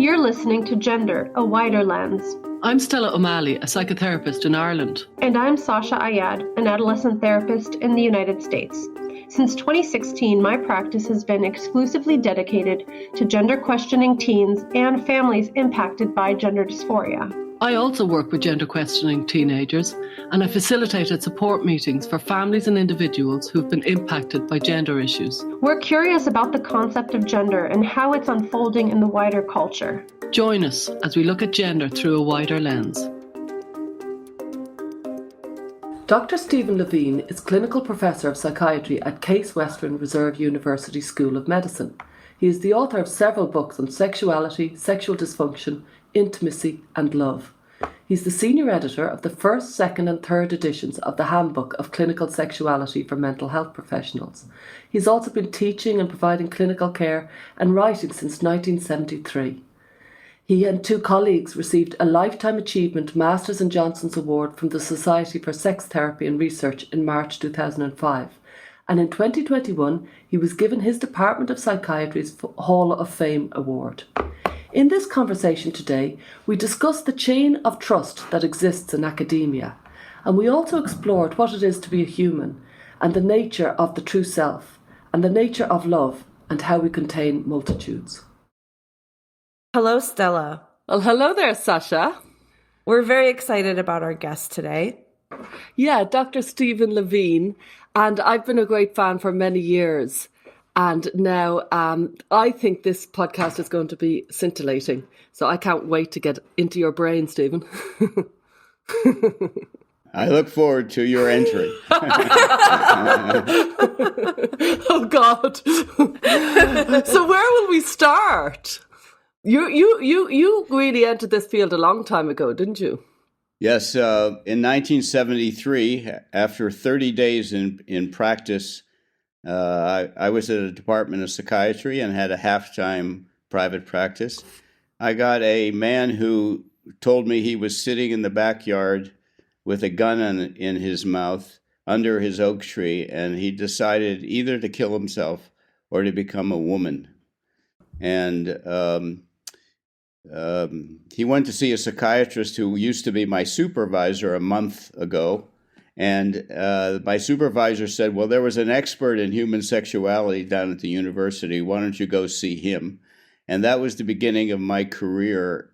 You're listening to Gender, a Wider Lens. I'm Stella O'Malley, a psychotherapist in Ireland. And I'm Sasha Ayad, an adolescent therapist in the United States. Since 2016, my practice has been exclusively dedicated to gender questioning teens and families impacted by gender dysphoria. I also work with gender questioning teenagers, and I facilitated support meetings for families and individuals who've been impacted by gender issues. We're curious about the concept of gender and how it's unfolding in the wider culture. Join us as we look at gender through a wider lens. Dr. Stephen Levine is Clinical Professor of Psychiatry at Case Western Reserve University School of Medicine. He is the author of several books on sexuality, sexual dysfunction, intimacy and love. He's the senior editor of the first, second and third editions of the Handbook of Clinical Sexuality for Mental Health Professionals. He's also been teaching and providing clinical care and writing since 1973. He and two colleagues received a Lifetime Achievement Masters and Johnson's Award from the Society for Sex Therapy and Research in March 2005. And in 2021, he was given his Department of Psychiatry's Hall of Fame Award. In this conversation today, we discuss the chain of trust that exists in academia, and we also explored what it is to be a human, and the nature of the true self, and the nature of love, and how we contain multitudes. Hello, Stella. Well, hello there, Sasha. We're very excited about our guest today. Yeah, Dr. Stephen Levine, and I've been a great fan for many years. And now I think this podcast is going to be scintillating. So I can't wait to get into your brain, Stephen. I look forward to your entry. Oh, God. So where will we start? You really entered this field a long time ago, didn't you? Yes, in 1973, after 30 days in practice, I was at a department of psychiatry and had a half-time private practice. I got a man who told me he was sitting in the backyard with a gun in his mouth under his oak tree, and he decided either to kill himself or to become a woman. And he went to see a psychiatrist who used to be my supervisor a month ago. And my supervisor said, well, there was an expert in human sexuality down at the university. Why don't you go see him? And that was the beginning of my career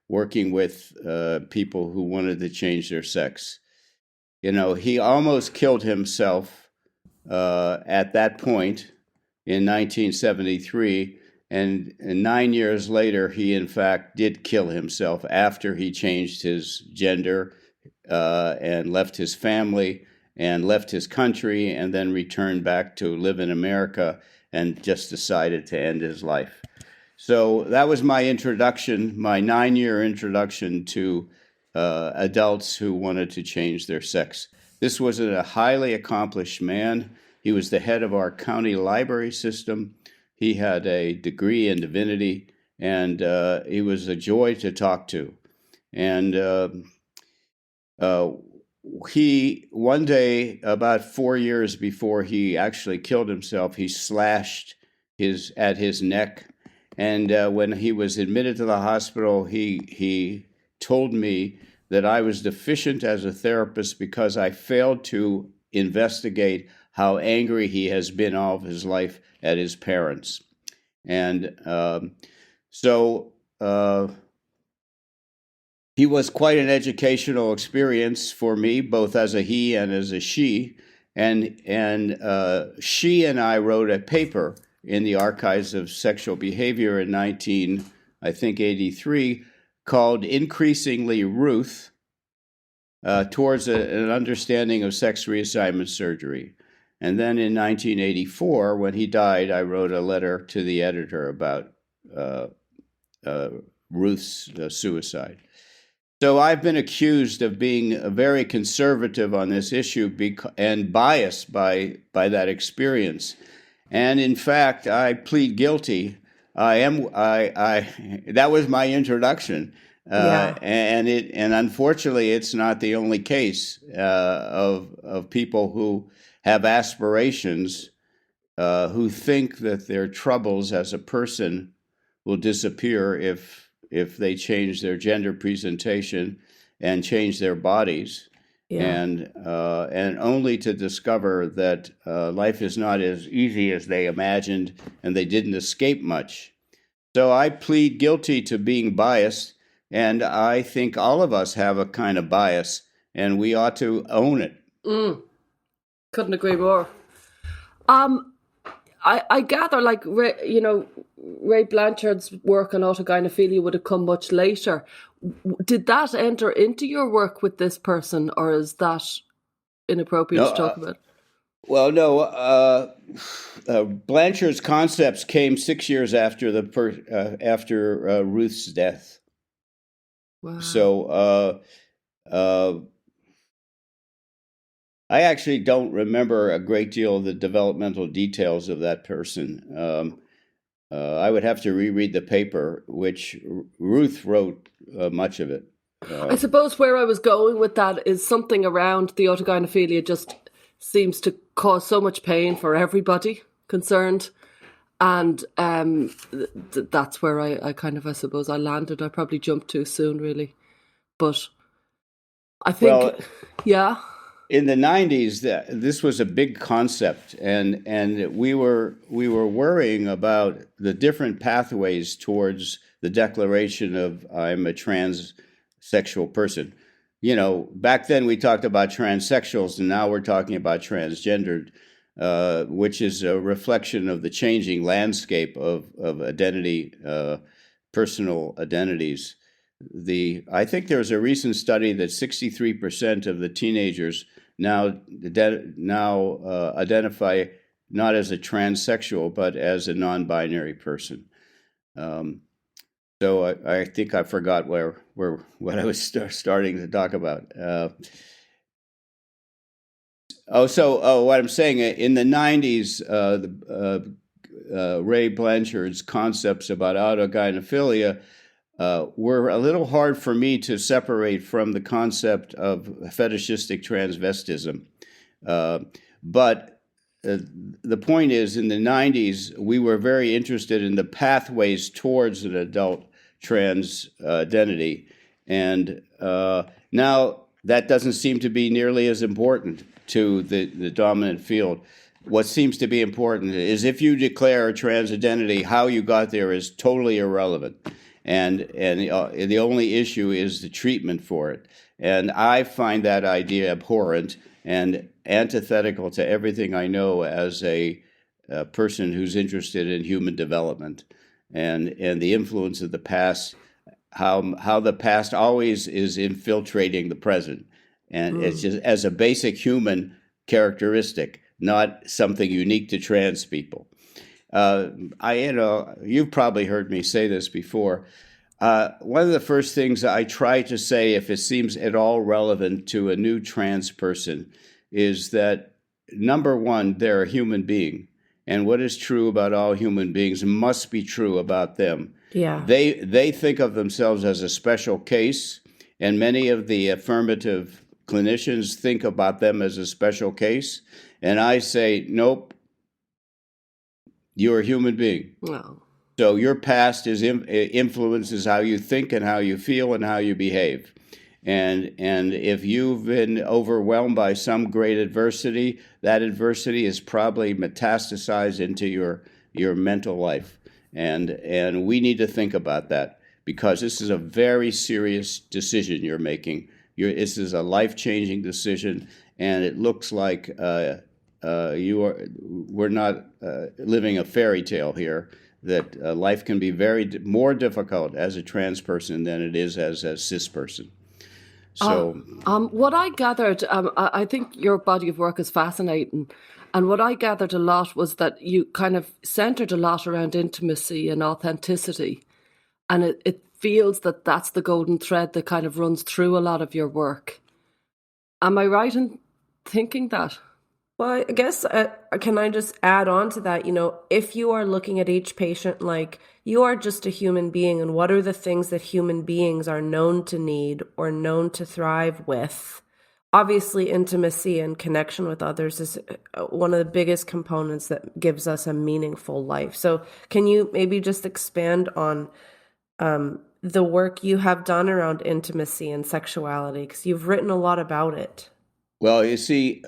working with people who wanted to change their sex. You know, he almost killed himself at that point in 1973. And 9 years later, he, in fact, did kill himself after he changed his gender and left his family and left his country and then returned back to live in America and just decided to end his life. So that was my introduction, my 9-year introduction to adults who wanted to change their sex. This was a highly accomplished man. He was the head of our county library system. He had a degree in divinity, and he was a joy to talk to. And he, one day, about 4 years before he actually killed himself, he slashed at his neck. And when he was admitted to the hospital, he told me that I was deficient as a therapist because I failed to investigate how angry he has been all of his life at his parents. And he was quite an educational experience for me, both as a he and as a she. And she and I wrote a paper in the Archives of Sexual Behavior in 1983 called Increasingly Ruth, towards an understanding of sex reassignment surgery. And then in 1984, when he died, I wrote a letter to the editor about Ruth's suicide. So I've been accused of being very conservative on this issue and biased by that experience. And in fact, I plead guilty. That was my introduction. And unfortunately, it's not the only case of people who have aspirations, who think that their troubles as a person will disappear if they change their gender presentation and change their bodies, and only to discover that life is not as easy as they imagined, and they didn't escape much. So I plead guilty to being biased, and I think all of us have a kind of bias, and we ought to own it. Couldn't agree more. I gather, like, Ray Blanchard's work on autogynephilia would have come much later. Did that enter into your work with this person, or is that inappropriate to talk about? Well, no. Blanchard's concepts came 6 years after after Ruth's death. Wow. So I actually don't remember a great deal of the developmental details of that person. I would have to reread the paper, which Ruth wrote much of it. I suppose where I was going with that is something around the autogynephilia just seems to cause so much pain for everybody concerned. And that's where I suppose I landed. I probably jumped too soon, really. But I think, in the 90s, this was a big concept, and we were worrying about the different pathways towards the declaration of I'm a transsexual person. Back then we talked about transsexuals, and now we're talking about transgendered, which is a reflection of the changing landscape of identity, personal identities. I think there's a recent study that 63% of the teenagers now identify not as a transsexual, but as a non-binary person. So I think I forgot what I was starting to talk about. What I'm saying, in the 90s, Ray Blanchard's concepts about autogynephilia were a little hard for me to separate from the concept of fetishistic transvestism. But the point is, in the 90s, we were very interested in the pathways towards an adult trans identity. And now that doesn't seem to be nearly as important to the dominant field. What seems to be important is if you declare a trans identity, how you got there is totally irrelevant. And the only issue is the treatment for it. And I find that idea abhorrent and antithetical to everything I know as a person who's interested in human development and the influence of the past, how the past always is infiltrating the present. And it's just as a basic human characteristic, not something unique to trans people. You've probably heard me say this before. One of the first things I try to say, if it seems at all relevant to a new trans person, is that, number one, they're a human being. And what is true about all human beings must be true about them. Yeah. They think of themselves as a special case, and many of the affirmative clinicians think about them as a special case. And I say, nope, you're a human being. Wow. So your past influences how you think and how you feel and how you behave. And if you've been overwhelmed by some great adversity, that adversity is probably metastasized into your mental life. And we need to think about that, because this is a very serious decision you're making. This is a life-changing decision, and it looks like we're not living a fairy tale here, that life can be more difficult as a trans person than it is as a cis person. So, what I gathered, I think your body of work is fascinating, and what I gathered a lot was that you kind of centered a lot around intimacy and authenticity, and it feels that that's the golden thread that kind of runs through a lot of your work. Am I right in thinking that? Well, I guess, can I just add on to that? If you are looking at each patient like you are just a human being, and what are the things that human beings are known to need or known to thrive with, obviously intimacy and connection with others is one of the biggest components that gives us a meaningful life. So can you maybe just expand on the work you have done around intimacy and sexuality? Because you've written a lot about it. Well, you see,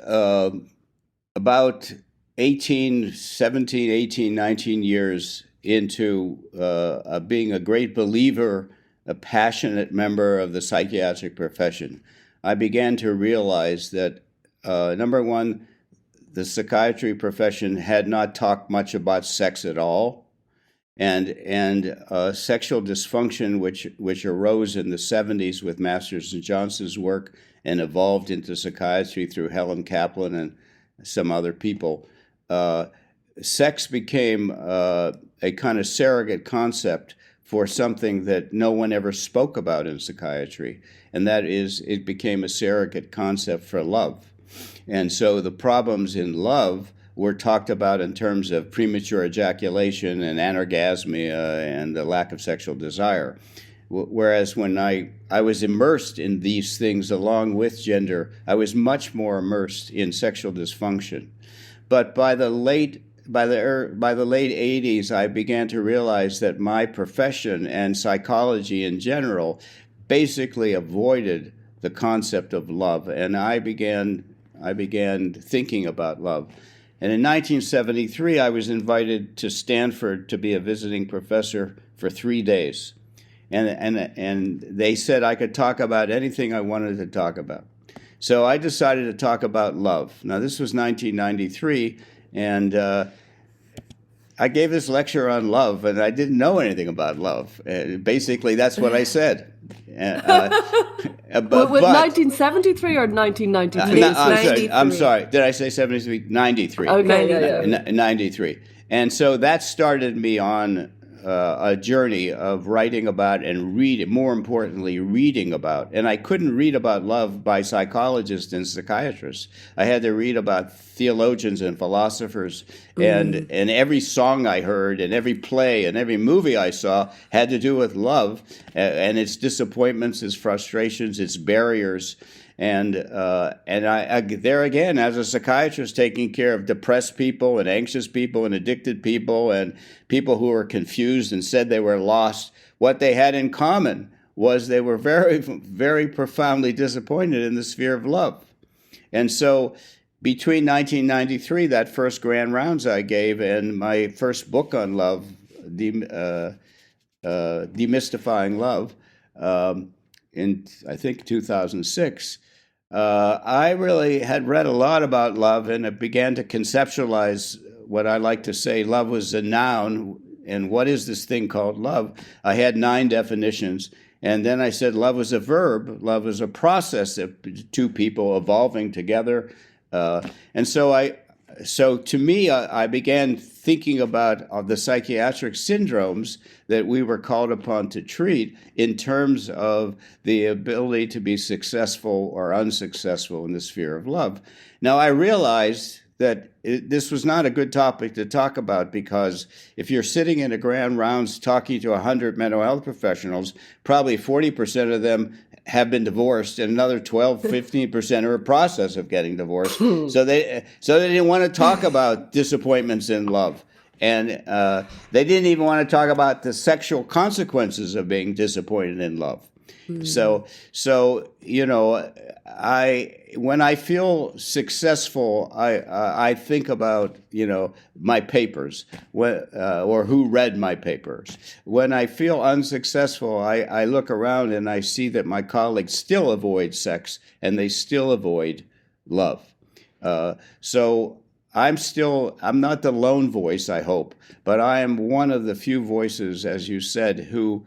about 17, 18, 19 years into being a great believer, a passionate member of the psychiatric profession, I began to realize that, number one, the psychiatry profession had not talked much about sex at all, and sexual dysfunction, which arose in the 70s with Masters and Johnson's work and evolved into psychiatry through Helen Kaplan and some other people. Sex became a kind of surrogate concept for something that no one ever spoke about in psychiatry, and that is, it became a surrogate concept for love. And so the problems in love were talked about in terms of premature ejaculation and anorgasmia and the lack of sexual desire. Whereas when I was immersed in these things along with gender, I was much more immersed in sexual dysfunction. But by the late 80s, I began to realize that my profession and psychology in general basically avoided the concept of love, and I began thinking about love. And in 1973, I was invited to Stanford to be a visiting professor for 3 days. And they said I could talk about anything I wanted to talk about. So I decided to talk about love. Now, this was 1993, and I gave this lecture on love, and I didn't know anything about love. Basically, that's what I said. But 1973 or 1993? I'm sorry. Did I say 73? 93. Okay, yeah. 93. And so that started me on a journey of writing about and more importantly, reading about. And I couldn't read about love by psychologists and psychiatrists. I had to read about theologians and philosophers, and every song I heard and every play and every movie I saw had to do with love and its disappointments, its frustrations, its barriers. And I there again, as a psychiatrist, taking care of depressed people and anxious people and addicted people and people who were confused and said they were lost, what they had in common was they were very, very profoundly disappointed in the sphere of love. And so between 1993, that first grand rounds I gave, and my first book on love, Demystifying Love, in, I think, 2006, I really had read a lot about love, and it began to conceptualize what I like to say love was a noun, and what is this thing called love? I had 9 definitions, and then I said love was a verb, love is a process of two people evolving together. And so to me, I began thinking about the psychiatric syndromes that we were called upon to treat in terms of the ability to be successful or unsuccessful in the sphere of love. Now, I realized that this was not a good topic to talk about, because if you're sitting in a grand rounds talking to 100 mental health professionals, probably 40% of them have been divorced, and another 12, 15% are in process of getting divorced. So they didn't want to talk about disappointments in love. And they didn't even want to talk about the sexual consequences of being disappointed in love. So you know, when I feel successful, I think about, you know, my papers, or who read my papers. When I feel unsuccessful, I look around and I see that my colleagues still avoid sex and they still avoid love. So I'm not the lone voice, I hope, but I am one of the few voices, as you said, who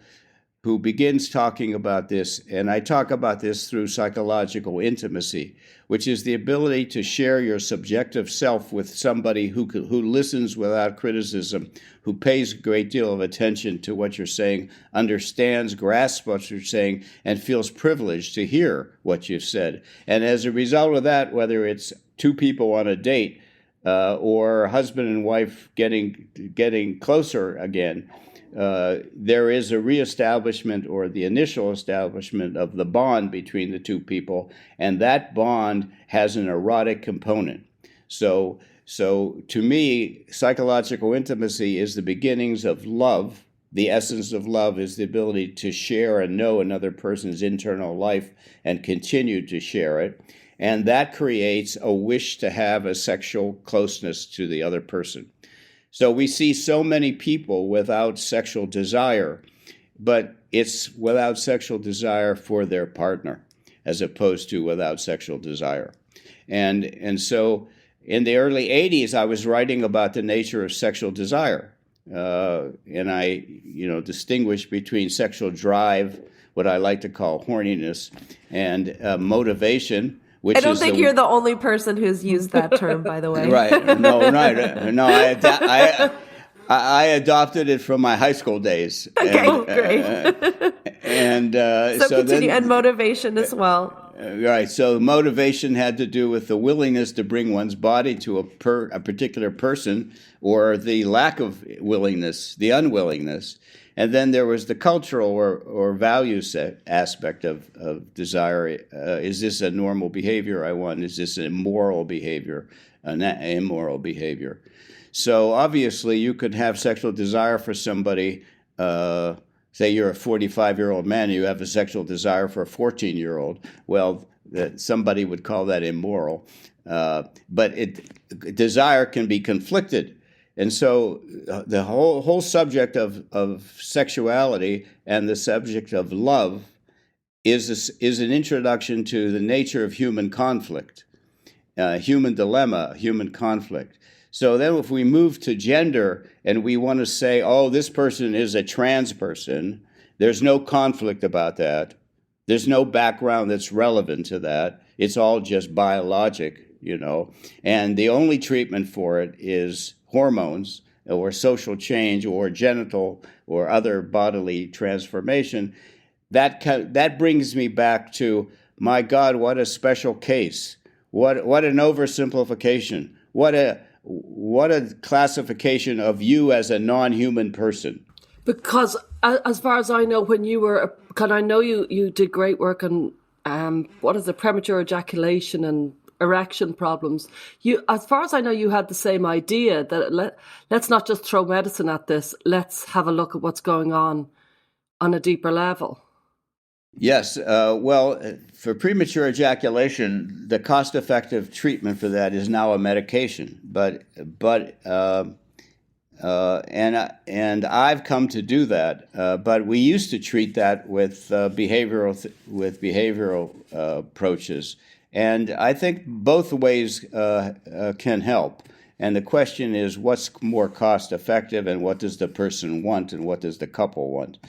begins talking about this, and I talk about this through psychological intimacy, which is the ability to share your subjective self with somebody who listens without criticism, who pays a great deal of attention to what you're saying, understands, grasps what you're saying, and feels privileged to hear what you've said. And as a result of that, whether it's 2 people on a date or husband and wife getting closer again, there is a reestablishment or the initial establishment of the bond between the two people, and that bond has an erotic component. So to me, psychological intimacy is the beginnings of love. The essence of love is the ability to share and know another person's internal life and continue to share it. And that creates a wish to have a sexual closeness to the other person. So we see so many people without sexual desire, but it's without sexual desire for their partner, as opposed to without sexual desire. And so in the early 80s, I was writing about the nature of sexual desire. And I, distinguish between sexual drive, what I like to call horniness, and motivation, which I don't think you're the only person who's used that term, by the way. Right. No, I adopted it from my high school days. Okay, great. So continue, and motivation as well. Right. So motivation had to do with the willingness to bring one's body to a particular person, or the lack of willingness, the unwillingness. And then there was the cultural or value aspect of desire. Is this a normal behavior I want? Is this an immoral behavior, an immoral behavior? So obviously you could have sexual desire for somebody, say you're a 45-year-old man, and you have a sexual desire for a 14-year-old. Well, somebody would call that immoral. But desire can be conflicted. And so the whole subject of sexuality and the subject of love is an introduction to the nature of human conflict, human dilemma, human conflict. So then if we move to gender and we want to say, oh, this person is a trans person, there's no conflict about that. There's no background that's relevant to that. It's all just biologic, and the only treatment for it is hormones or social change or genital or other bodily transformation. That brings me back to, my God, what a special case. What an oversimplification. What a classification of you as a non-human person. Because as far as I know, when you were, I know you did great work on premature ejaculation and erection problems. As far as I know, you had the same idea that let's not just throw medicine at this. Let's have a look at what's going on a deeper level. Yes. Well, for premature ejaculation, the cost-effective treatment for that is now a medication. And I've come to do that. But we used to treat that with behavioral approaches. And I think both ways can help. And the question is, what's more cost-effective, and what does the person want, and what does the couple want?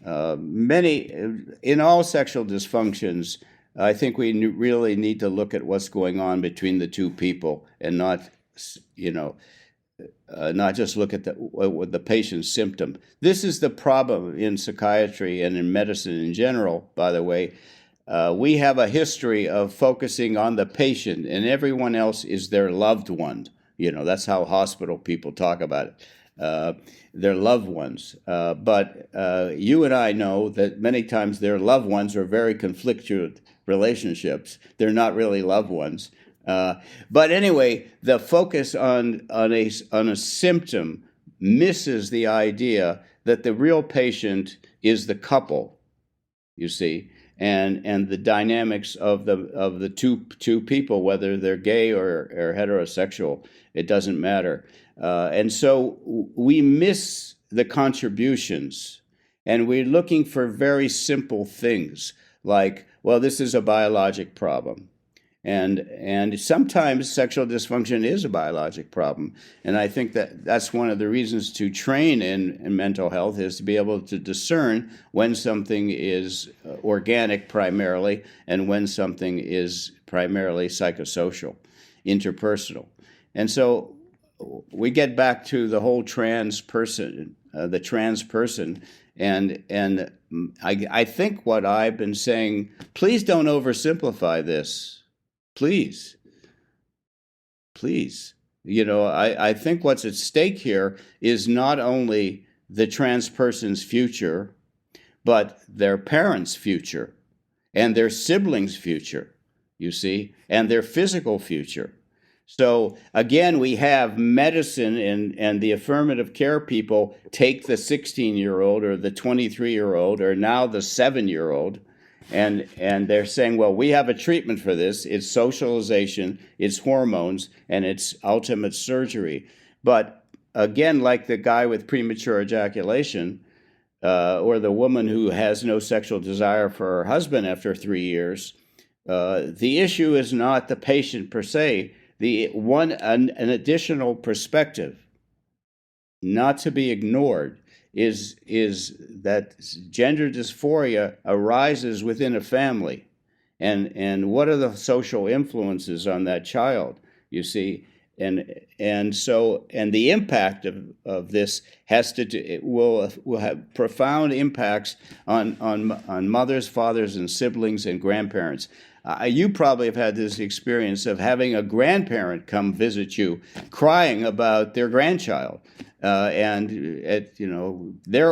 In all sexual dysfunctions, I think we really need to look at what's going on between the two people, and not just look at the patient's symptom. This is the problem in psychiatry and in medicine in general, by the way. We have a history of focusing on the patient, and everyone else is their loved one. That's how hospital people talk about it. Their loved ones. But you and I know that many times their loved ones are very conflictual relationships. They're not really loved ones. But anyway, the focus on a symptom misses the idea that the real patient is the couple, you see, and the dynamics of the two people, whether they're gay or heterosexual, it doesn't matter. And so we miss the contributions, and we're looking for very simple things like, well, this is a biologic problem. And sometimes sexual dysfunction is a biologic problem. And I think that's one of the reasons to train in mental health, is to be able to discern when something is organic primarily and when something is primarily psychosocial, interpersonal. And so we get back to the whole trans person, the trans person. And I think what I've been saying, please don't oversimplify this. Please. I think what's at stake here is not only the trans person's future, but their parents' future and their siblings' future, you see, and their physical future. So again, we have medicine and the affirmative care people take the 16-year-old or the 23-year-old or now the 7-year-old, and they're saying, well, we have a treatment for this. It's socialization, it's hormones, and it's ultimate surgery. But again, like the guy with premature ejaculation, or the woman who has no sexual desire for her husband after 3 years, the issue is not the patient per se. An additional perspective, not to be ignored, is that gender dysphoria arises within a family, and what are the social influences on that child? You see, and the impact of this will have profound impacts on mothers, fathers, and siblings and grandparents. You probably have had this experience of having a grandparent come visit you, crying about their grandchild, they're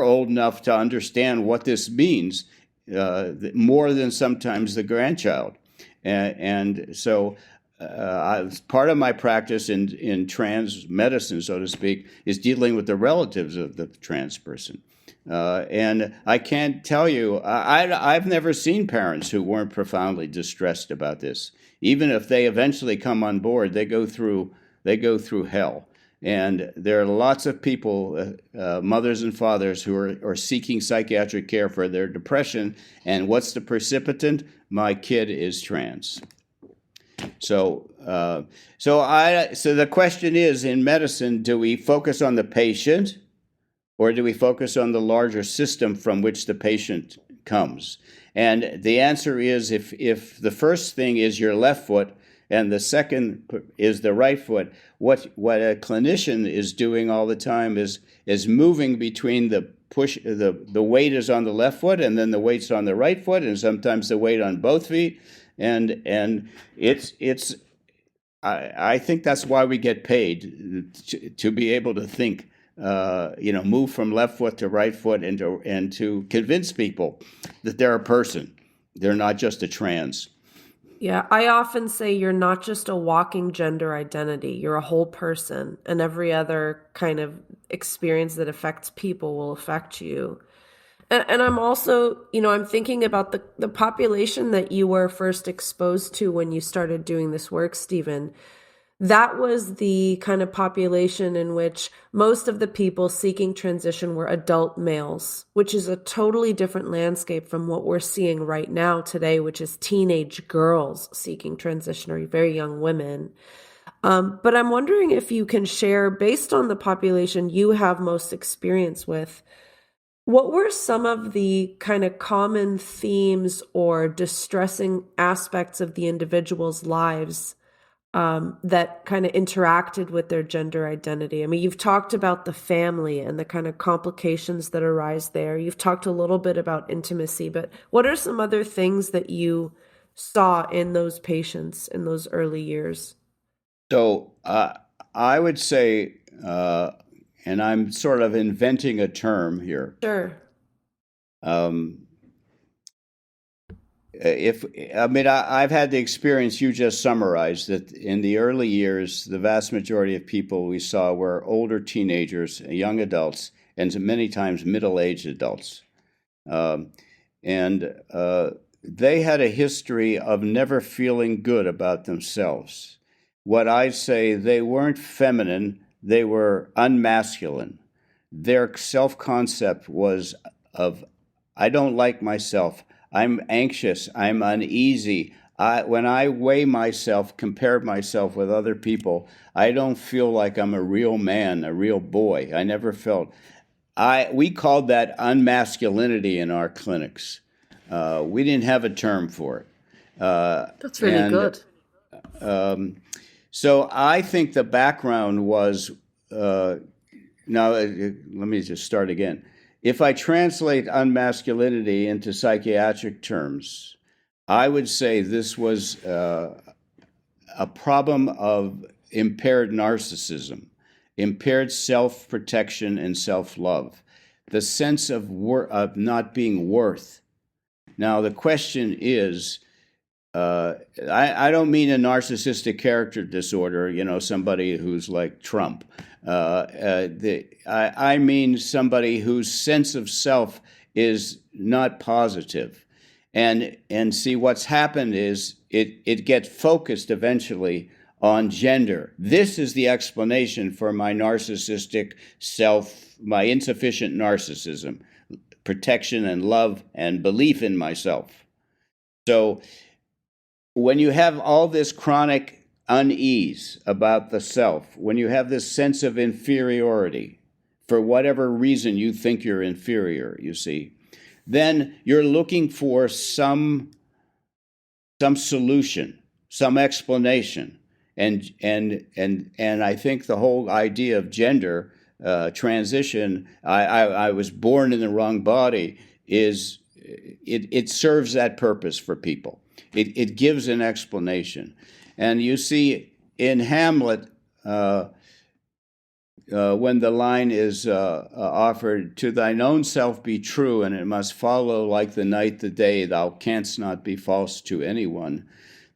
old enough to understand what this means more than sometimes the grandchild, and so. Part of my practice in trans medicine, so to speak, is dealing with the relatives of the trans person. And I can't tell you, I've never seen parents who weren't profoundly distressed about this. Even if they eventually come on board, they go through hell. And there are lots of people, mothers and fathers, who are seeking psychiatric care for their depression. And what's the precipitant? My kid is trans. So the question is, in medicine, do we focus on the patient, or do we focus on the larger system from which the patient comes? And the answer is, if the first thing is your left foot and the second is the right foot, what a clinician is doing all the time is moving between the weight is on the left foot and then the weight's on the right foot, and sometimes the weight on both feet. And I think that's why we get paid, to be able to think, move from left foot to right foot, and to convince people that they're a person, they're not just a trans. Yeah, I often say you're not just a walking gender identity, you're a whole person, and every other kind of experience that affects people will affect you. And I'm also, I'm thinking about the population that you were first exposed to when you started doing this work, Stephen. That was the kind of population in which most of the people seeking transition were adult males, which is a totally different landscape from what we're seeing right now today, which is teenage girls seeking transition, or very young women. But I'm wondering if you can share, based on the population you have most experience with, what were some of the kind of common themes or distressing aspects of the individual's lives that kind of interacted with their gender identity? I mean, you've talked about the family and the kind of complications that arise there. You've talked a little bit about intimacy, but what are some other things that you saw in those patients in those early years? So I would say, and I'm sort of inventing a term here. Sure. I've had the experience you just summarized, that in the early years, the vast majority of people we saw were older teenagers, young adults, and many times middle-aged adults. They had a history of never feeling good about themselves. What I say, they weren't feminine, they were unmasculine. Their self-concept was of, I don't like myself, I'm anxious, I'm uneasy. When I weigh myself, compare myself with other people, I don't feel like I'm a real man, a real boy. I never felt. We called that unmasculinity in our clinics. We didn't have a term for it. That's really good. So I think the background was, now let me just start again. If I translate unmasculinity into psychiatric terms, I would say this was a problem of impaired narcissism, impaired self-protection and self-love, the sense of not being worth. Now, the question is, I don't mean a narcissistic character disorder, somebody who's like Trump. I mean somebody whose sense of self is not positive. And see, what's happened is it gets focused eventually on gender. This is the explanation for my narcissistic self, my insufficient narcissism, protection and love and belief in myself. So when you have all this chronic unease about the self, when you have this sense of inferiority, for whatever reason you think you're inferior, you see, then you're looking for some solution, some explanation. And I think the whole idea of gender transition, I was born in the wrong body, it serves that purpose for people. It gives an explanation. And you see, in Hamlet, when the line is offered, "To thine own self be true, and it must follow like the night the day, thou canst not be false to anyone."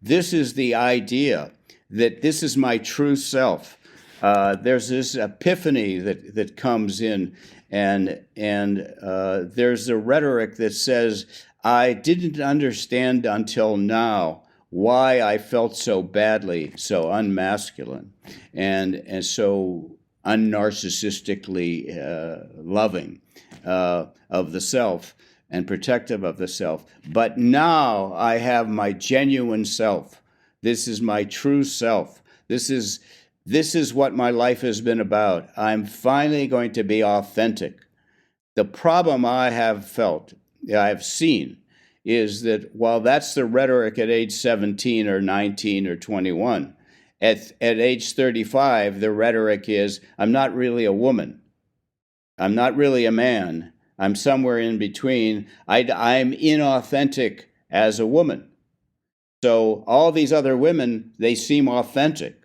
This is the idea that this is my true self. There's this epiphany that comes in, and there's a rhetoric that says, "I didn't understand until now why I felt so badly, so unmasculine, and so unnarcissistically loving of the self and protective of the self. But now I have my genuine self. This is my true self. This is what my life has been about. I'm finally going to be authentic." The problem I have felt, I've seen, is that while that's the rhetoric at age 17 or 19 or 21, at age 35, the rhetoric is, "I'm not really a woman. I'm not really a man. I'm somewhere in between. I'm inauthentic as a woman." So all these other women, they seem authentic.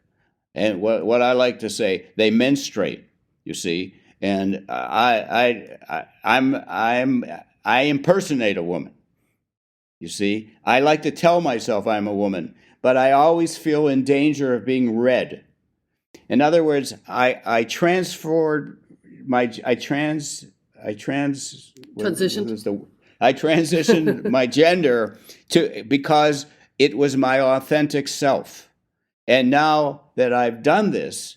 And what I like to say, they menstruate, you see. And I impersonate a woman, you see. I like to tell myself I'm a woman, but I always feel in danger of being read. In other words, I transitioned my gender because it was my authentic self. And now that I've done this,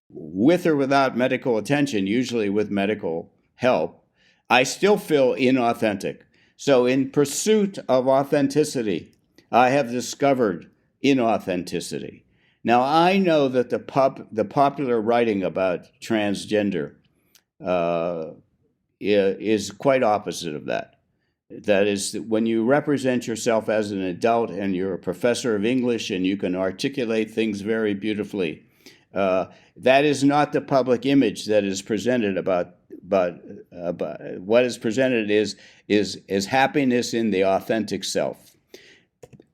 with or without medical attention, usually with medical help, I still feel inauthentic. So in pursuit of authenticity, I have discovered inauthenticity. Now, I know that the popular writing about transgender is quite opposite of that. That is, when you represent yourself as an adult and you're a professor of English and you can articulate things very beautifully, that is not the public image that is presented about what is presented is happiness in the authentic self.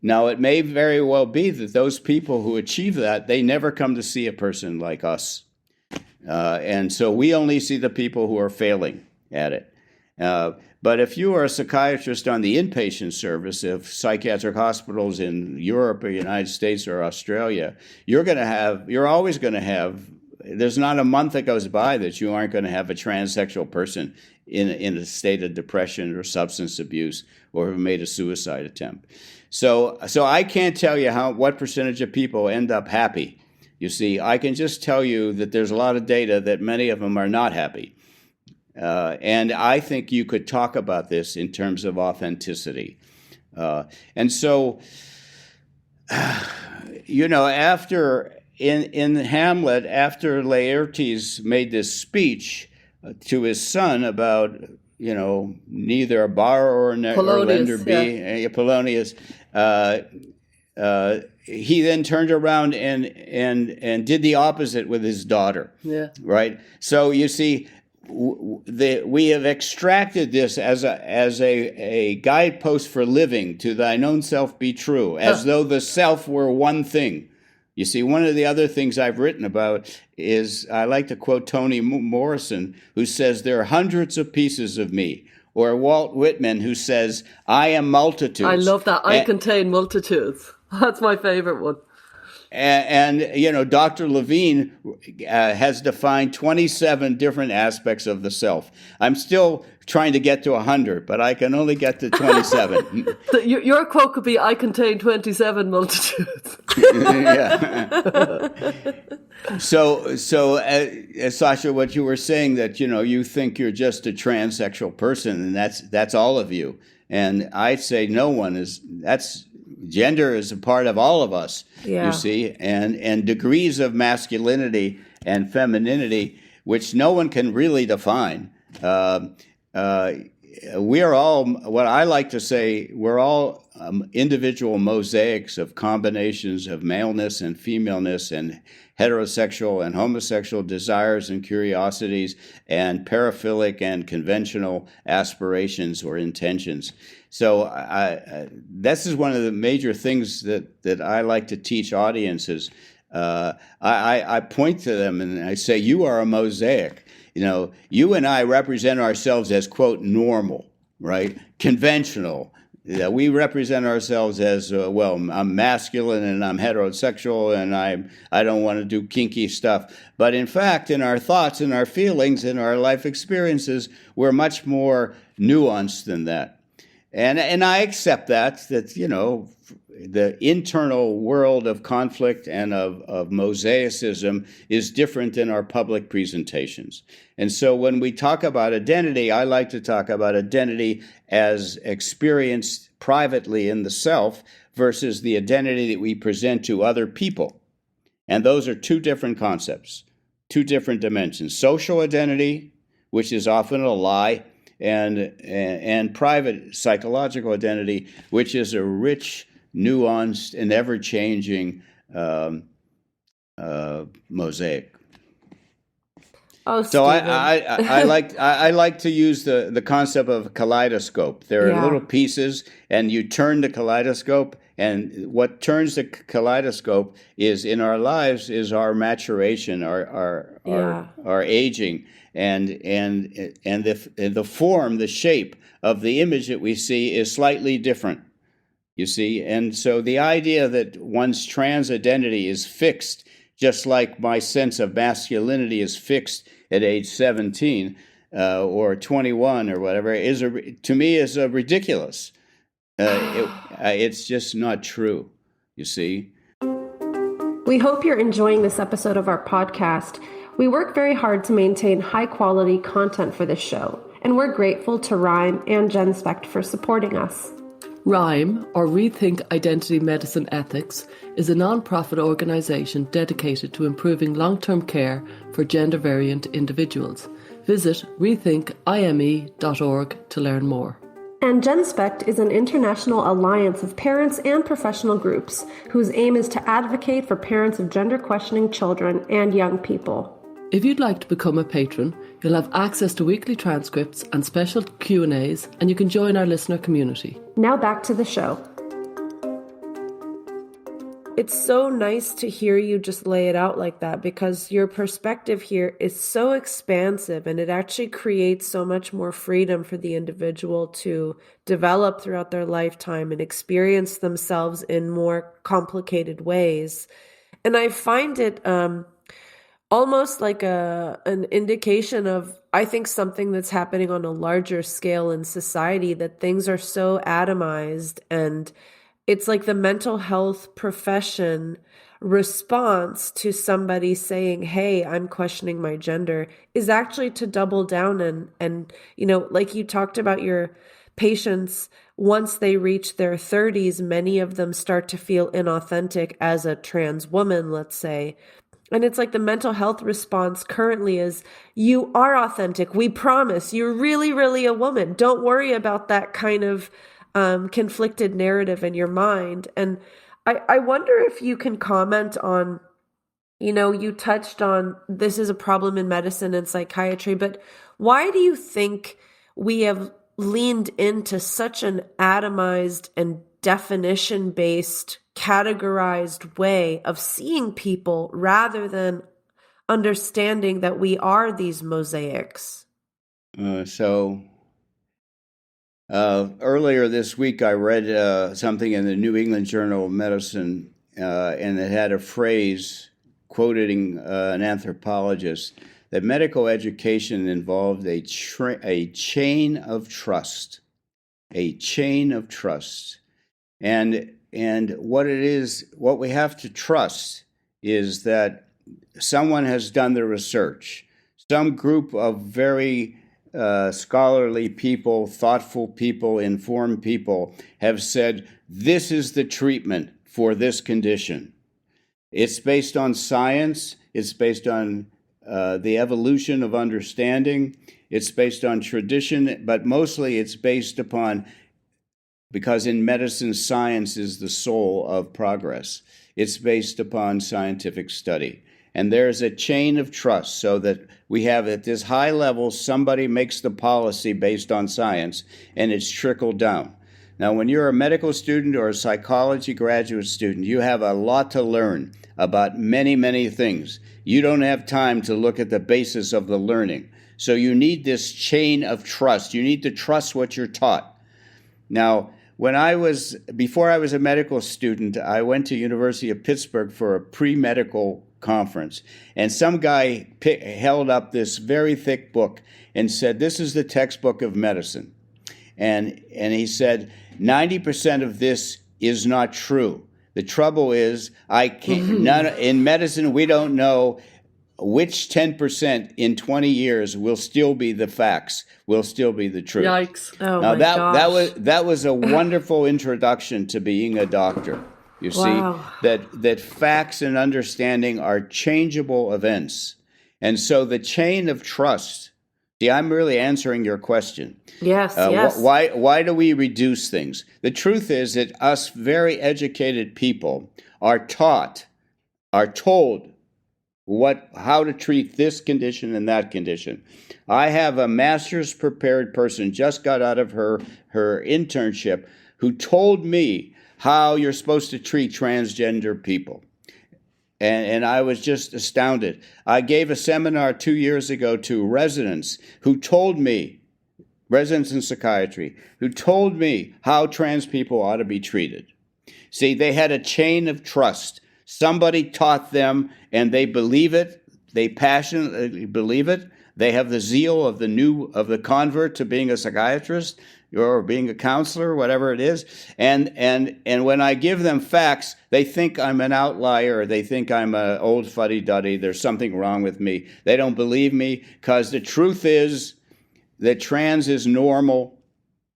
Now, it may very well be that those people who achieve that, they never come to see a person like us. And so we only see the people who are failing at it. But if you are a psychiatrist on the inpatient service of psychiatric hospitals in Europe or United States or Australia, you're always going to have, there's not a month that goes by that you aren't going to have a transsexual person in a state of depression or substance abuse or have made a suicide attempt. So I can't tell you what percentage of people end up happy. You see, I can just tell you that there's a lot of data that many of them are not happy. And I think you could talk about this in terms of authenticity. And so, after in Hamlet, after Laertes made this speech to his son about, neither a borrower or lender be, Polonius, he then turned around and did the opposite with his daughter. Yeah. Right. So you see, we have extracted this as a guidepost for living. To thine own self be true, as though the self were one thing. You see, one of the other things I've written about is I like to quote Toni Morrison, who says there are hundreds of pieces of me, or Walt Whitman, who says, I am multitudes. I love that. I contain multitudes. That's my favorite one. And Dr. Levine has defined 27 different aspects of the self. I'm still trying to get to 100, but I can only get to 27. Your quote could be, I contain 27 multitudes. Yeah. So, Sasha, what you were saying, that, you think you're just a transsexual person, and that's all of you. And I'd say no one is. Gender is a part of all of us, you see, and degrees of masculinity and femininity, which no one can really define. We are all, what I like to say, we're all individual mosaics of combinations of maleness and femaleness and heterosexual and homosexual desires and curiosities and paraphilic and conventional aspirations or intentions. So this is one of the major things that I like to teach audiences. I point to them and I say, you are a mosaic. You and I represent ourselves as, quote, normal, right? Conventional. We represent ourselves as, I'm masculine and I'm heterosexual and I don't want to do kinky stuff. But in fact, in our thoughts and our feelings and our life experiences, we're much more nuanced than that. And I accept that the internal world of conflict and of mosaicism is different in our public presentations. And so when we talk about identity, I like to talk about identity as experienced privately in the self versus the identity that we present to other people. And those are two different concepts, two different dimensions. Social identity, which is often a lie, and private psychological identity, which is a rich, nuanced, and ever-changing mosaic. Oh, so I like to use the concept of a kaleidoscope. There are little pieces, and you turn the kaleidoscope, and what turns the kaleidoscope is in our lives is our maturation, our aging. And the form, the shape of the image that we see is slightly different, you see. And so the idea that one's trans identity is fixed, just like my sense of masculinity is fixed at age 17 or 21 or whatever, to me is ridiculous. It's just not true, you see. We hope you're enjoying this episode of our podcast. We work very hard to maintain high-quality content for this show, and we're grateful to Rhyme and GenSpect for supporting us. Rhyme, or Rethink Identity Medicine Ethics, is a non-profit organisation dedicated to improving long-term care for gender-variant individuals. Visit rethinkime.org to learn more. And GenSpect is an international alliance of parents and professional groups whose aim is to advocate for parents of gender-questioning children and young people. If you'd like to become a patron, you'll have access to weekly transcripts and special Q&As, and you can join our listener community. Now back to the show. It's so nice to hear you just lay it out like that, because your perspective here is so expansive, and it actually creates so much more freedom for the individual to develop throughout their lifetime and experience themselves in more complicated ways. And I find it almost like an indication of, I think, something that's happening on a larger scale in society, that things are so atomized, and it's like the mental health profession response to somebody saying, hey, I'm questioning my gender, is actually to double down and like you talked about your patients, once they reach their 30s, many of them start to feel inauthentic as a trans woman, let's say. And it's like the mental health response currently is, you are authentic. We promise. You're really, really a woman. Don't worry about that kind of conflicted narrative in your mind. And I wonder if you can comment on, you touched on this is a problem in medicine and psychiatry, but why do you think we have leaned into such an atomized and definition-based categorized way of seeing people rather than understanding that we are these mosaics. Earlier this week, I read something in the New England Journal of Medicine, and it had a phrase quoting an anthropologist that medical education involved a chain of trust, a chain of trust. And what it is, what we have to trust is that someone has done the research. Some group of very scholarly people, thoughtful people, informed people have said, this is the treatment for this condition. It's based on science. It's based on the evolution of understanding. It's based on tradition, but mostly it's based upon, because in medicine, science is the soul of progress. It's based upon scientific study. And there's a chain of trust so that we have at this high level, somebody makes the policy based on science, and it's trickled down. Now, when you're a medical student or a psychology graduate student, you have a lot to learn about many, many things. You don't have time to look at the basis of the learning. So you need this chain of trust. You need to trust what you're taught. Now, before I was a medical student, I went to University of Pittsburgh for a pre-medical conference, and some guy held up this very thick book and said, this is the textbook of medicine. And he said, 90% of this is not true. The trouble is, in medicine, we don't know which 10% in 20 years will still be the facts, will still be the truth. Yikes. Oh, now, my gosh. That was a wonderful introduction to being a doctor. You Wow. see, that facts and understanding are changeable events. And so the chain of trust, see, I'm really answering your question. Yes, yes. Why do we reduce things? The truth is that us very educated people are told how to treat this condition and that condition. I have a master's prepared person, just got out of her internship, who told me how you're supposed to treat transgender people. And I was just astounded. I gave a seminar 2 years ago to residents who told me, residents in psychiatry, who told me how trans people ought to be treated. See, they had a chain of trust. Somebody taught them, and they believe it. They passionately believe it. They have the zeal of the convert to being a psychiatrist or being a counselor, whatever it is. And when I give them facts, they think I'm an outlier. They think I'm an old fuddy-duddy. There's something wrong with me. They don't believe me because the truth is that trans is normal,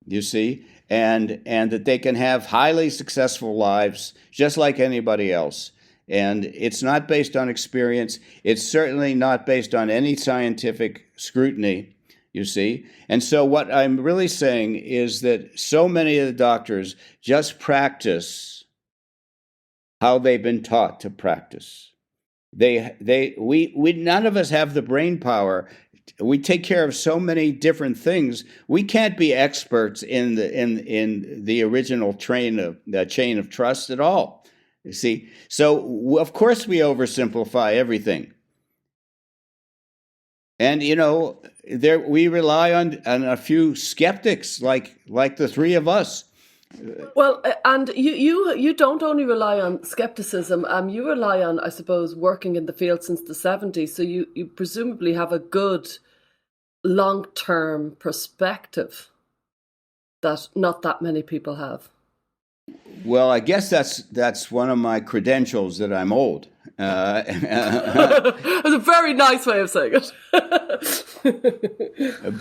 you see, and that they can have highly successful lives just like anybody else. And it's not based on experience. It's certainly not based on any scientific scrutiny, you see. And so what I'm really saying is that so many of the doctors just practice how they've been taught to practice. We none of us have the brain power. We take care of so many different things. We can't be experts in the original chain of trust at all. You see, so of course we oversimplify everything, and we rely on a few skeptics like the three of us. Well, and you don't only rely on skepticism. You rely on, I suppose, working in the field since the 70s. So you presumably have a good long-term perspective that not that many people have. Well, I guess that's one of my credentials, that I'm old. That's a very nice way of saying it.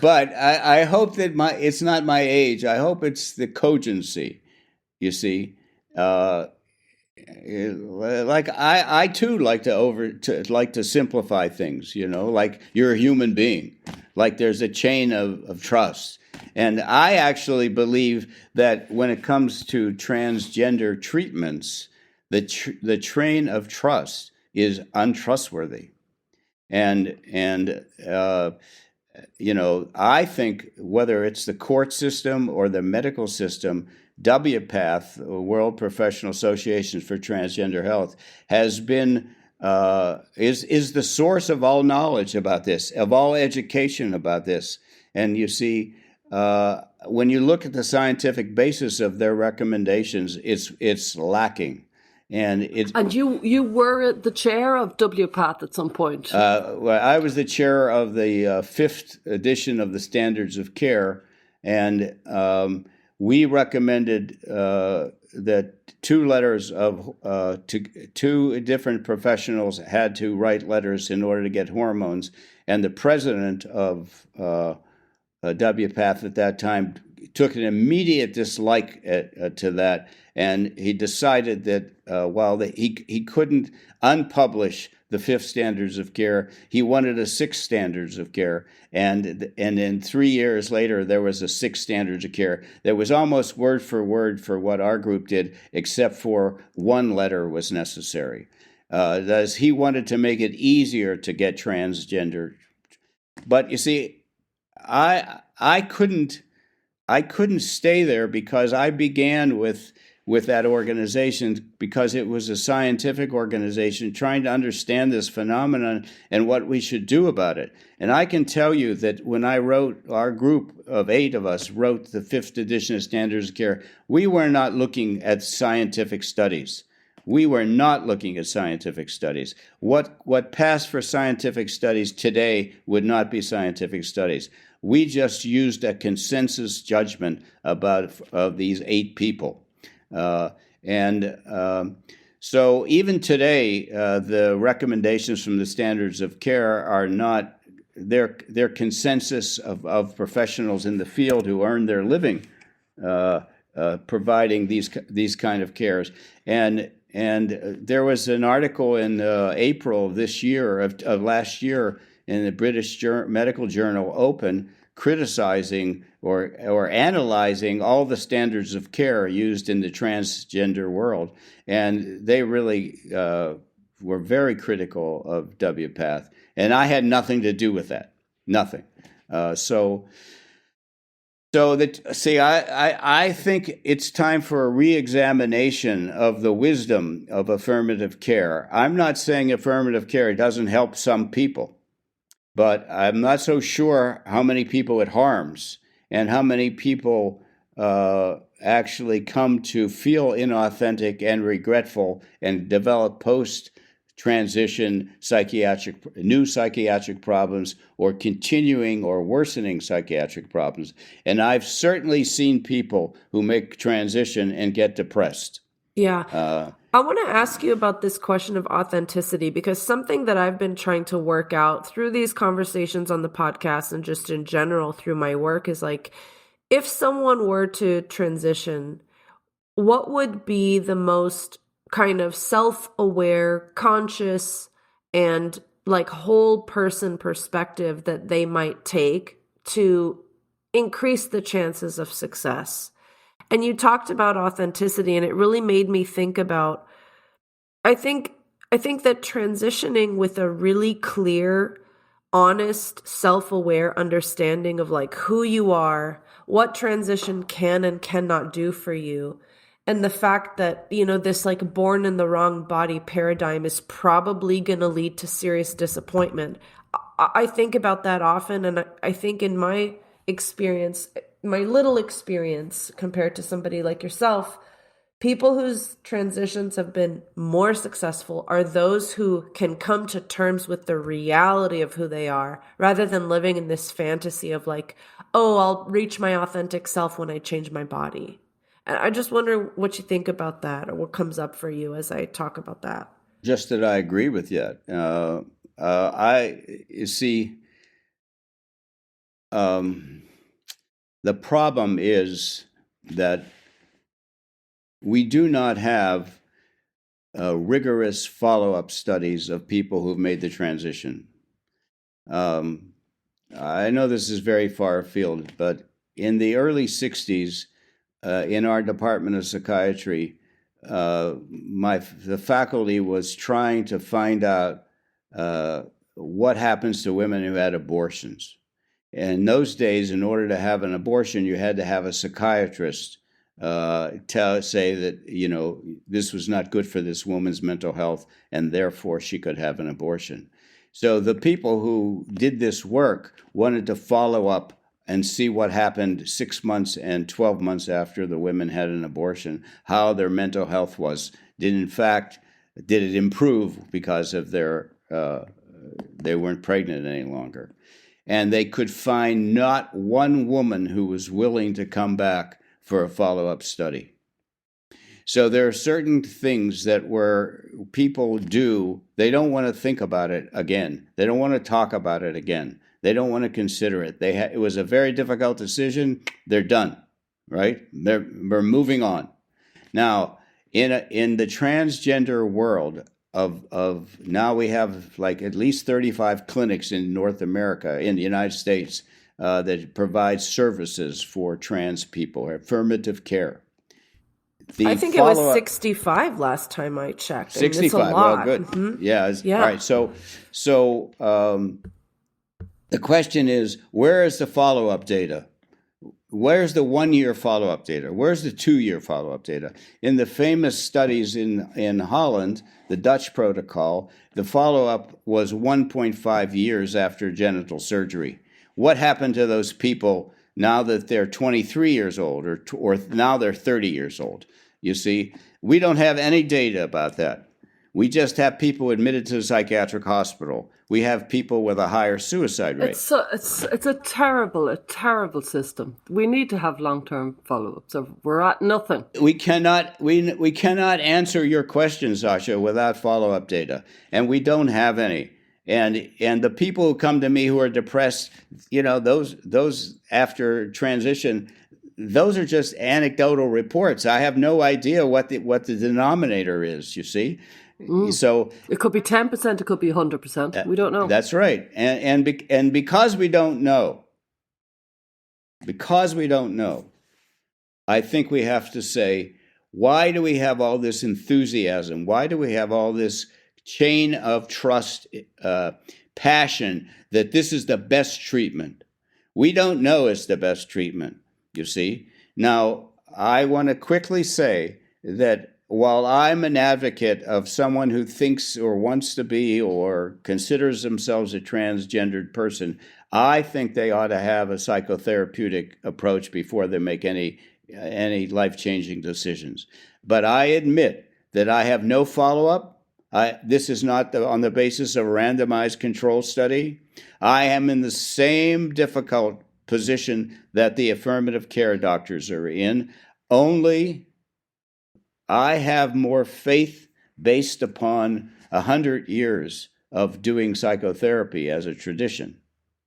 But I hope that it's not my age. I hope it's the cogency. You see, like I too like to simplify things. Like you're a human being. Like there's a chain of trust. And I actually believe that when it comes to transgender treatments, the chain of trust is untrustworthy. And I think whether it's the court system or the medical system, WPATH, World Professional Associations for Transgender Health, has been is the source of all knowledge about this, of all education about this. And you see, when you look at the scientific basis of their recommendations, it's lacking. And you were the chair of WPATH at some point. Well, I was the chair of the fifth edition of the Standards of Care, and we recommended that two different professionals had to write letters in order to get hormones, and the president of WPATH at that time took an immediate dislike to that, and he decided that while he couldn't unpublish the fifth standards of care, he wanted a sixth standards of care, and then 3 years later there was a sixth standards of care that was almost word for what our group did, except for one letter was necessary. That is, he wanted to make it easier to get transgender. But you see, I couldn't stay there because I began with that organization because it was a scientific organization trying to understand this phenomenon and what we should do about it. And I can tell you that when I wrote, our group of 8 of us wrote the 5th edition of Standards of Care, we were not looking at scientific studies. We were not looking at scientific studies. What passed for scientific studies today would not be scientific studies. We just used a consensus judgment of these 8 people. So even today, the recommendations from the Standards of Care are not, they're consensus of professionals in the field who earn their living providing these kind of cares. And there was an article in April of this year, of last year, in the British Medical Journal Open, criticizing or analyzing all the standards of care used in the transgender world. And they really were very critical of WPATH. And I had nothing to do with that. Nothing. I think it's time for a re-examination of the wisdom of affirmative care. I'm not saying affirmative care doesn't help some people, but I'm not so sure how many people it harms and how many people actually come to feel inauthentic and regretful and develop post-transition new psychiatric problems or continuing or worsening psychiatric problems. And I've certainly seen people who make transition and get depressed. Yeah. I want to ask you about this question of authenticity, because something that I've been trying to work out through these conversations on the podcast and just in general through my work is like, if someone were to transition, what would be the most kind of self-aware, conscious, and like whole person perspective that they might take to increase the chances of success? And you talked about authenticity, and it really made me think about, I think that transitioning with a really clear, honest, self-aware understanding of like who you are, what transition can and cannot do for you, and the fact that, this like born in the wrong body paradigm is probably going to lead to serious disappointment. I think about that often, and I think in my experience, my little experience compared to somebody like yourself, people whose transitions have been more successful are those who can come to terms with the reality of who they are, rather than living in this fantasy of like, oh, I'll reach my authentic self when I change my body. And I just wonder what you think about that, or what comes up for you as I talk about that. Just that I agree with you. You see, the problem is that we do not have rigorous follow-up studies of people who've made the transition. I know this is very far afield, but in the early 60s, in our Department of Psychiatry, the faculty was trying to find out what happens to women who had abortions. in those days, in order to have an abortion, you had to have a psychiatrist say that, this was not good for this woman's mental health, and therefore she could have an abortion. So the people who did this work wanted to follow up and see what happened 6 months and 12 months after the women had an abortion, how their mental health was. Did it improve because of they weren't pregnant any longer? And they could find not one woman who was willing to come back for a follow-up study. So there are certain things that where people do, they don't want to think about it again. They don't want to talk about it again. They don't want to consider it. It was a very difficult decision. They're done, right? We're moving on. Now, in the transgender world of now, we have like at least 35 clinics in North America, in the United States, that provide services for trans people, affirmative care. I think it was 65 last time I checked. 65. It's a lot. Well, good. Mm-hmm. Yeah. Yeah. All right. So the question is, where is the follow-up data? Where's the 1-year follow-up data? Where's the 2-year follow-up data? In the famous studies in Holland, the Dutch protocol, the follow-up was 1.5 years after genital surgery. What happened to those people now that they're 23 years old or now they're 30 years old? You see, we don't have any data about that. We just have people admitted to the psychiatric hospital. We have people with a higher suicide rate. It's a terrible system. We need to have long-term follow-up. So we're at nothing. We cannot answer your question, Sasha, without follow-up data, and we don't have any. And the people who come to me who are depressed, those after transition, those are just anecdotal reports. I have no idea what the denominator is. You see. So it could be 10%, it could be 100%. We don't know. That's right. And because we don't know, I think we have to say, why do we have all this enthusiasm? Why do we have all this chain of trust, passion that this is the best treatment? We don't know it's the best treatment, you see. Now, I want to quickly say that while I'm an advocate of someone who thinks or wants to be or considers themselves a transgendered person, I think they ought to have a psychotherapeutic approach before they make any life-changing decisions. But I admit that I have no follow-up. This is not on the basis of a randomized control study. I am in the same difficult position that the affirmative care doctors are in, only I have more faith based upon 100 years of doing psychotherapy as a tradition,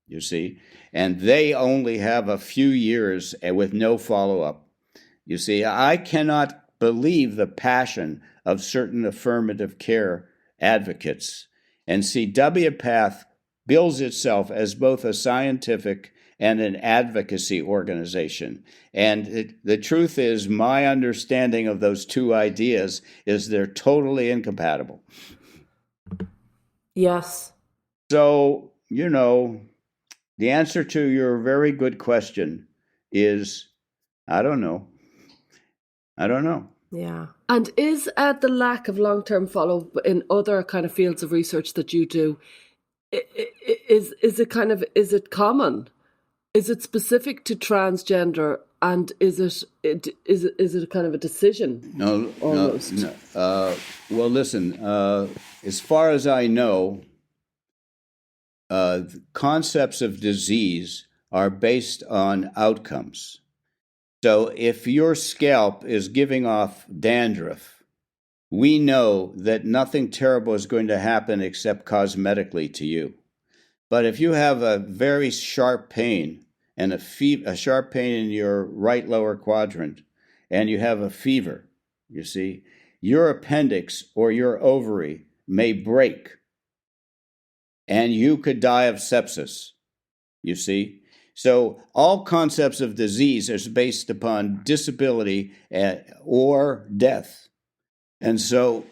you see, and they only have a few years with no follow-up. You see, I cannot believe the passion of certain affirmative care advocates. And see, WPATH bills itself as both a scientific and an advocacy organization. And the truth is, my understanding of those two ideas is they're totally incompatible. Yes. So, the answer to your very good question is, I don't know. Yeah. And is the lack of long-term follow-up in other kind of fields of research that you do, is it common? Is it specific to transgender, and is it kind of a decision? No, almost? No. Well, listen. As far as I know, concepts of disease are based on outcomes. So, if your scalp is giving off dandruff, we know that nothing terrible is going to happen except cosmetically to you. But if you have a very sharp pain and a sharp pain in your right lower quadrant, and you have a fever, you see, your appendix or your ovary may break, and you could die of sepsis, you see. So all concepts of disease are based upon disability or death. And so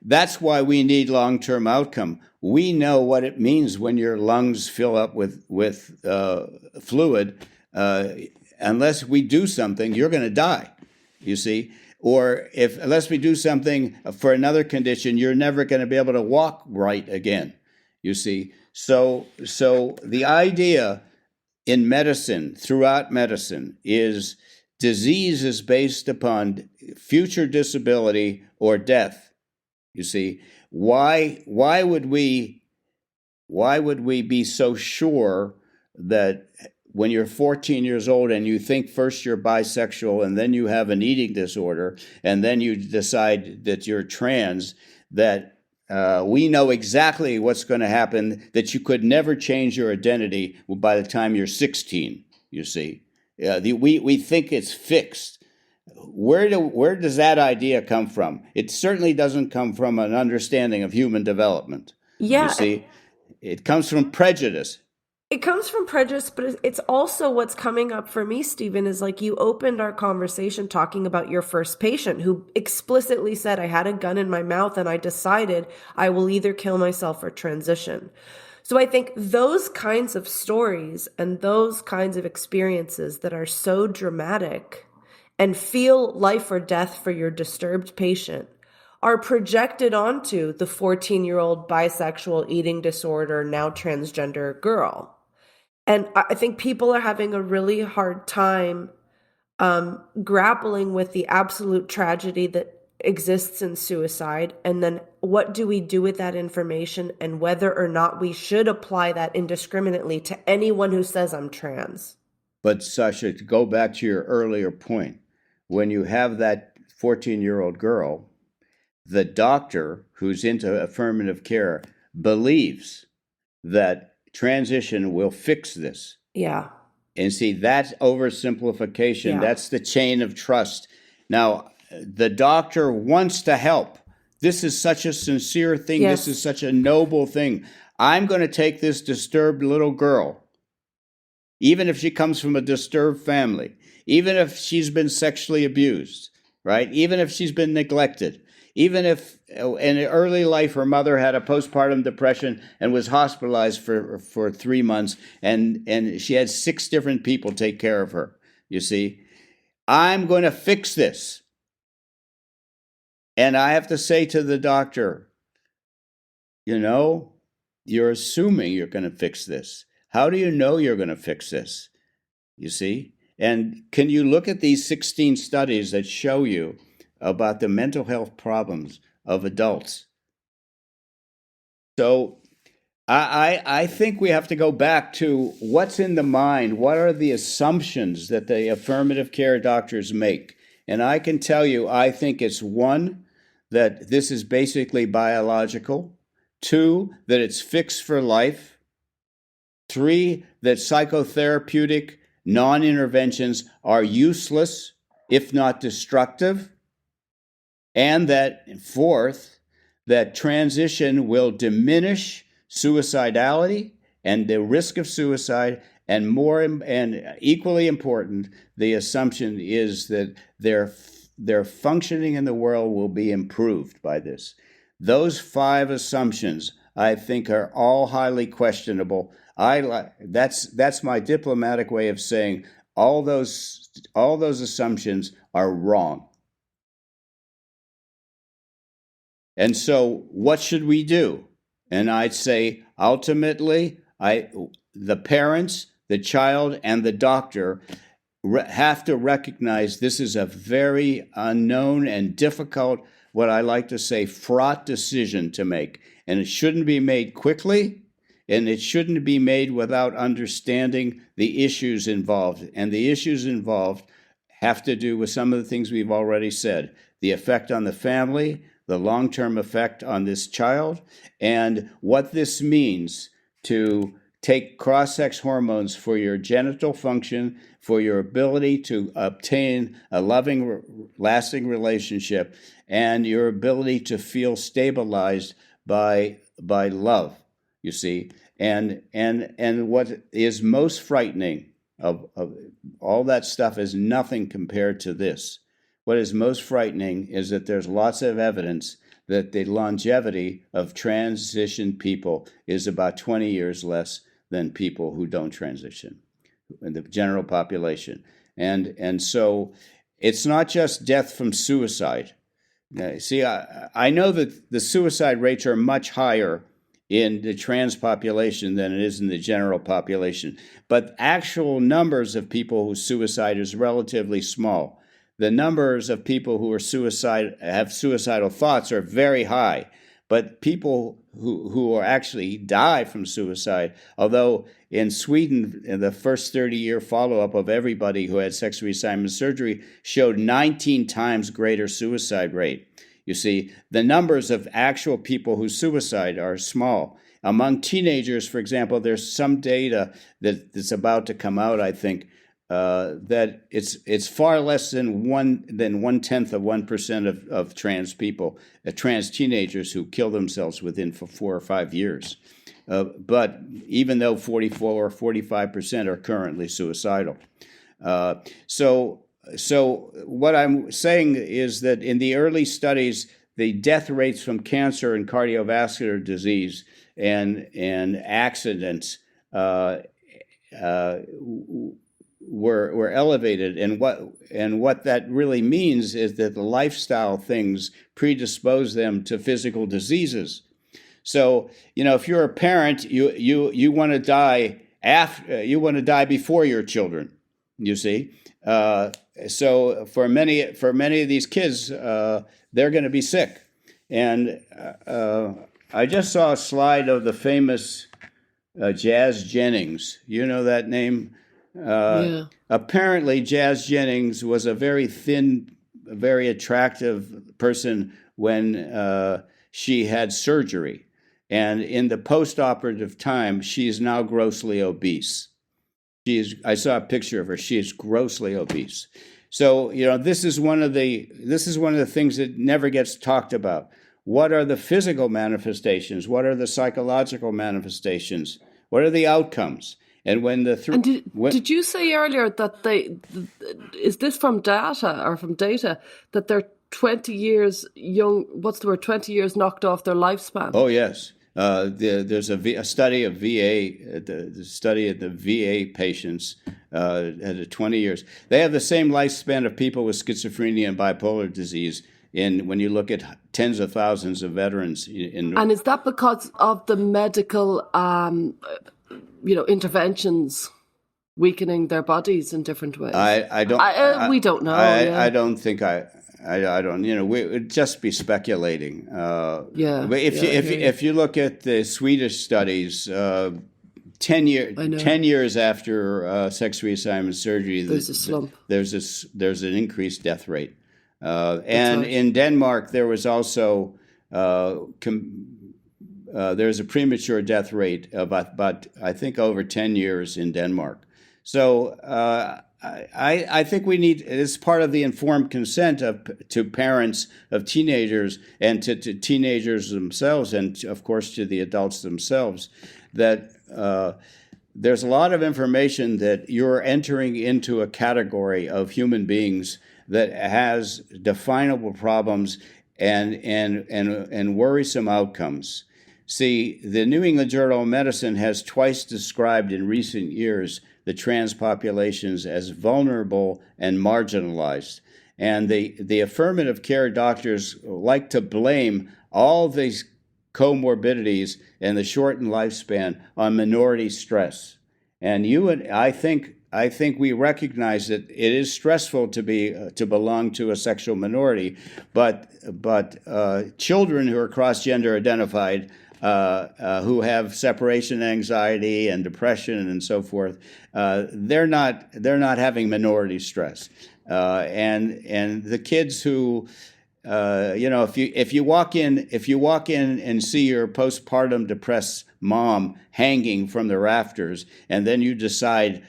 that's why we need long-term outcome. we know what it means when your lungs fill up with fluid. Unless we do something, you're going to die, you see. Or unless we do something for another condition, you're never going to be able to walk right again, you see. So the idea in medicine, throughout medicine, is disease is based upon future disability or death, you see. Why would we be so sure that when you're 14 years old and you think first you're bisexual and then you have an eating disorder and then you decide that you're trans, that we know exactly what's going to happen, that you could never change your identity by the time you're 16, you see. We think it's fixed. Where does that idea come from? It certainly doesn't come from an understanding of human development. Yeah. You see, it comes from prejudice. It comes from prejudice, but it's also what's coming up for me, Stephen, is like you opened our conversation talking about your first patient who explicitly said, I had a gun in my mouth and I decided I will either kill myself or transition. So I think those kinds of stories and those kinds of experiences that are so dramatic and feel life or death for your disturbed patient are projected onto the 14-year-old bisexual eating disorder, now transgender girl. And I think people are having a really hard time grappling with the absolute tragedy that exists in suicide. And then what do we do with that information and whether or not we should apply that indiscriminately to anyone who says I'm trans. But Sasha, to go back to your earlier point, when you have that 14-year-old girl, the doctor who's into affirmative care believes that transition will fix this. Yeah. And see, that's oversimplification. Yeah. That's the chain of trust. Now, the doctor wants to help. This is such a sincere thing. Yes. This is such a noble thing. I'm going to take this disturbed little girl, even if she comes from a disturbed family, even if she's been sexually abused, right? Even if she's been neglected. Even if in early life her mother had a postpartum depression and was hospitalized for 3 months and she had 6 different people take care of her, you see. I'm going to fix this. And I have to say to the doctor, you're assuming you're going to fix this. How do you know you're going to fix this? You see? And can you look at these 16 studies that show you about the mental health problems of adults? So I think we have to go back to what's in the mind. What are the assumptions that the affirmative care doctors make? And I can tell you, I think it's 1, that this is basically biological. 2, that it's fixed for life. 3, that psychotherapeutic non-interventions are useless, if not destructive. And that 4th, that transition will diminish suicidality and the risk of suicide, and equally important, the assumption is that their functioning in the world will be improved by this. Those 5 assumptions, I think, are all highly questionable. That's my diplomatic way of saying all those assumptions are wrong. And so what should we do? And I'd say, ultimately, the parents, the child, and the doctor have to recognize this is a very unknown and difficult, what I like to say, fraught decision to make. And it shouldn't be made quickly, and it shouldn't be made without understanding the issues involved. And the issues involved have to do with some of the things we've already said: the effect on the family, the long-term effect on this child, and what this means to take cross-sex hormones for your genital function, for your ability to obtain a loving, lasting relationship, and your ability to feel stabilized by love, you see. And what is most frightening of all that stuff is nothing compared to this. What is most frightening is that there's lots of evidence that the longevity of transition people is about 20 years less than people who don't transition in the general population. And so it's not just death from suicide. See, I know that the suicide rates are much higher in the trans population than it is in the general population, but actual numbers of people who suicide is relatively small. The numbers of people who are have suicidal thoughts are very high, but people who are actually die from suicide, although in Sweden, in the first 30-year follow-up of everybody who had sex reassignment surgery showed 19 times greater suicide rate. You see, the numbers of actual people who suicide are small. Among teenagers, for example, there's some data that's about to come out, I think, that it's far less than 1/10 of 1% of trans people, trans teenagers who kill themselves within 4 or 5 years. But even though 44 or 45% are currently suicidal. So what I'm saying is that in the early studies, the death rates from cancer and cardiovascular disease and accidents were elevated, and what that really means is that the lifestyle things predispose them to physical diseases. So, if you're a parent, you want to die before your children. You see, so for many of these kids, they're going to be sick. And I just saw a slide of the famous Jazz Jennings. You know that name? Yeah. Apparently, Jazz Jennings was a very thin, very attractive person when she had surgery. And in the post-operative time, she is now grossly obese. I saw a picture of her. She is grossly obese. So, this is one of the things that never gets talked about. What are the physical manifestations? What are the psychological manifestations? What are the outcomes? And when did you say earlier that is this from data that they're 20 years young? What's the word? 20 years knocked off their lifespan. Oh yes. There's a study of VA, the study of the VA patients at 20 years. They have the same lifespan of people with schizophrenia and bipolar disease when you look at tens of thousands of veterans. And is that because of the medical, interventions weakening their bodies in different ways? We don't know. I don't think I don't. We'd just be speculating. If you look at the Swedish studies, 10 years after sex reassignment surgery, there's a slump. There's an increased death rate, and in Denmark there was also there's a premature death rate of about I think over 10 years in Denmark. So. I think we need, as part of the informed consent to parents of teenagers and to teenagers themselves, and of course to the adults themselves, that there's a lot of information that you're entering into a category of human beings that has definable problems and worrisome outcomes. See, the New England Journal of Medicine has twice described in recent years the trans populations as vulnerable and marginalized. And the affirmative care doctors like to blame all these comorbidities and the shortened lifespan on minority stress. And I think we recognize that it is stressful to belong to a sexual minority, but children who are cross-gender identified, who have separation anxiety and depression and so forth, they're not having minority stress, and the kids who, if you walk in and see your postpartum depressed mom hanging from the rafters, and then you decide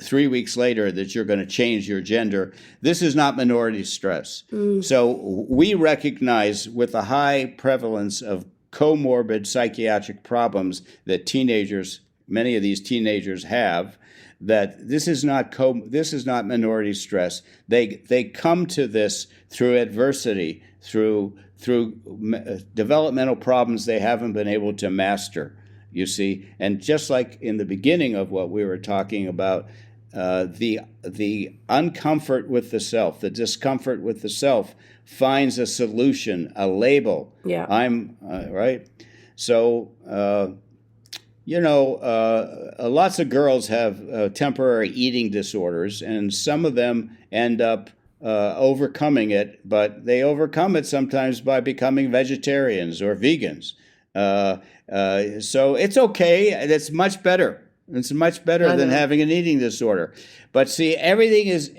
3 weeks later that you're going to change your gender, this is not minority stress. So we recognize, with the high prevalence of comorbid psychiatric problems that many of these teenagers have, that this is not minority stress. They come to this through adversity, through developmental problems they haven't been able to master, you see. And just like in the beginning of what we were talking about, the uncomfort with the self, the discomfort with the self finds a solution, a label. Yeah. I'm right. So, lots of girls have temporary eating disorders, and some of them end up overcoming it, but they overcome it sometimes by becoming vegetarians or vegans. So it's okay. It's much better. It's much better than having an eating disorder. But see, everything is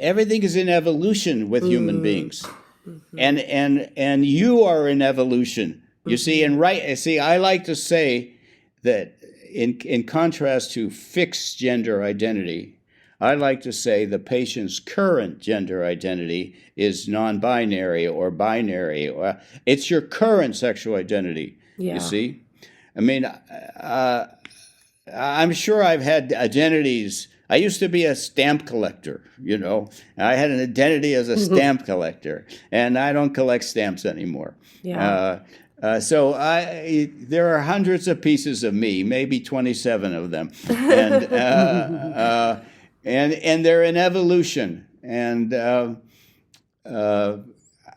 in evolution with human beings, and you are in evolution. You see, I like to say that in contrast to fixed gender identity, I like to say the patient's current gender identity is non-binary or binary. It's your current sexual identity, you see? I mean, I'm sure I've had identities. I used to be a stamp collector, I had an identity as a stamp collector, and I don't collect stamps anymore. Yeah. So there are hundreds of pieces of me, maybe 27 of them, and they're in evolution. And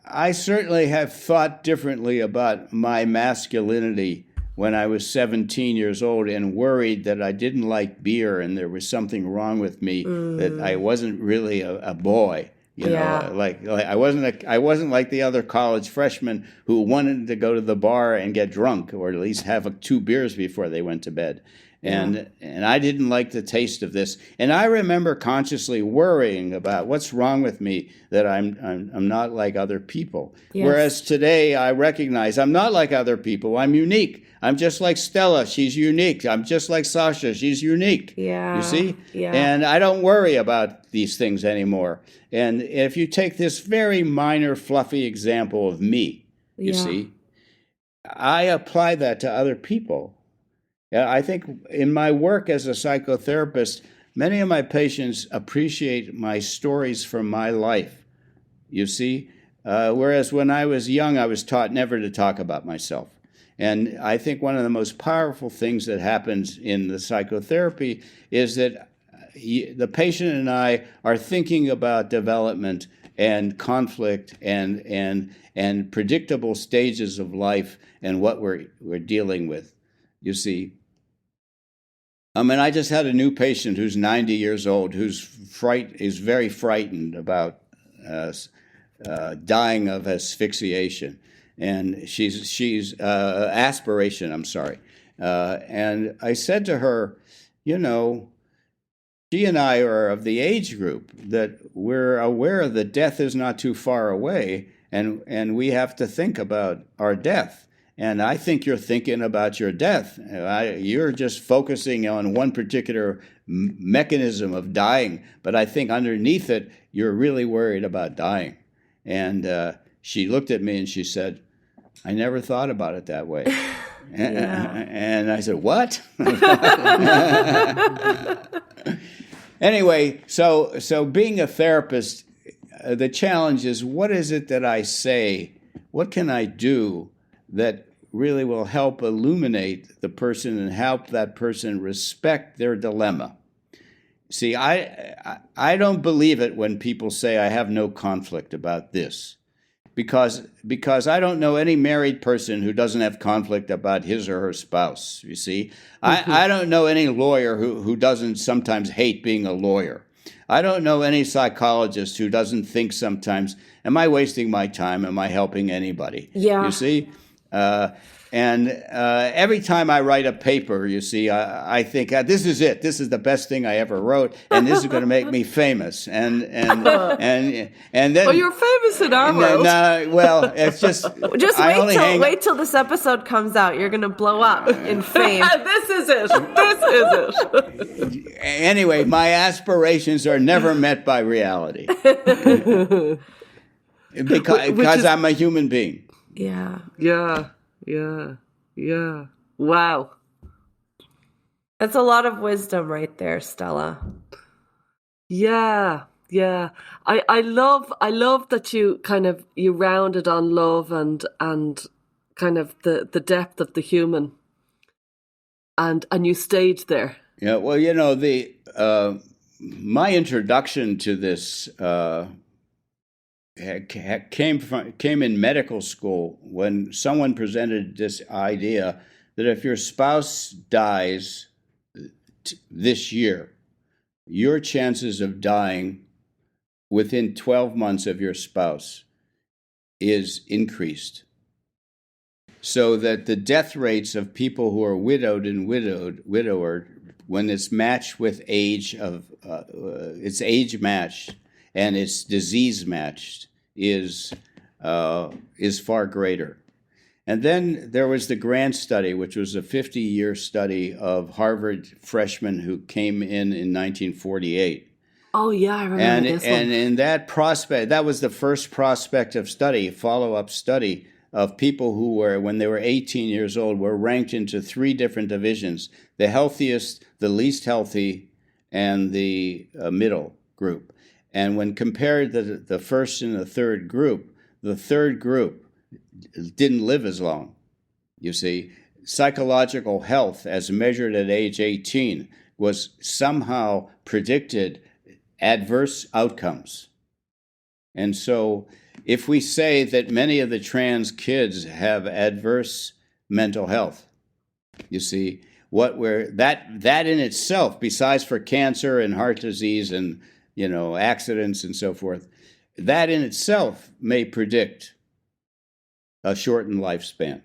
I certainly have thought differently about my masculinity when I was 17 years old and worried that I didn't like beer and there was something wrong with me, that I wasn't really a boy. You know, like I wasn't like the other college freshmen who wanted to go to the bar and get drunk, or at least have 2 beers before they went to bed. And I didn't like the taste of this. And I remember consciously worrying about what's wrong with me, that I'm not like other people. Yes. Whereas today I recognize I'm not like other people. I'm unique. I'm just like Stella. She's unique. I'm just like Sasha. She's unique. Yeah. You see? Yeah. And I don't worry about these things anymore. And if you take this very minor, fluffy example of me, you see, I apply that to other people. I think in my work as a psychotherapist, many of my patients appreciate my stories from my life, you see, whereas when I was young, I was taught never to talk about myself. And I think one of the most powerful things that happens in the psychotherapy is that the patient and I are thinking about development and conflict and predictable stages of life and what we're dealing with, you see. I mean, I just had a new patient who's 90 years old who's very frightened about dying of asphyxiation, and she's aspiration. I'm sorry, and I said to her, she and I are of the age group that we're aware that death is not too far away, and we have to think about our death. And I think you're thinking about your death. You're just focusing on one particular mechanism of dying, but I think underneath it, you're really worried about dying. And she looked at me and she said, I never thought about it that way. And I said, what? Anyway, so being a therapist, the challenge is, what is it that I say? What can I do that really will help illuminate the person and help that person respect their dilemma? See, I don't believe it when people say I have no conflict about this, because I don't know any married person who doesn't have conflict about his or her spouse, you see. I don't know any lawyer who doesn't sometimes hate being a lawyer. I don't know any psychologist who doesn't think sometimes, am I wasting my time? Am I helping anybody? Yeah. You see? And every time I write a paper, you see, I think, this is it. This is the best thing I ever wrote, and this is going to make me famous. And then, well, you're famous in our world. Well, it's just wait till this episode comes out. You're going to blow up in fame. This is it. Anyway, my aspirations are never met by reality because I'm a human being. Yeah. Wow. That's a lot of wisdom right there, Stella. Yeah, yeah. I love that you rounded on love and kind of the depth of the human and you stayed there. Yeah, well, the my introduction to this came in medical school when someone presented this idea that if your spouse dies this year, your chances of dying within 12 months of your spouse is increased. So that the death rates of people who are widowed and widower, when it's matched with age it's age matched and it's disease matched, is far greater. And then there was the Grant study, which was a 50-year study of Harvard freshmen who came in 1948. Oh yeah, I remember this one. And in that that was the first prospective study, follow-up study of people who were, when they were 18 years old, were ranked into 3 different divisions: the healthiest, the least healthy, and the middle group. And when compared to the first and the third group didn't live as long. You see, psychological health, as measured at age 18, was somehow predicted adverse outcomes. And so if we say that many of the trans kids have adverse mental health, you see, that in itself, besides for cancer and heart disease and accidents and so forth, that in itself may predict a shortened lifespan.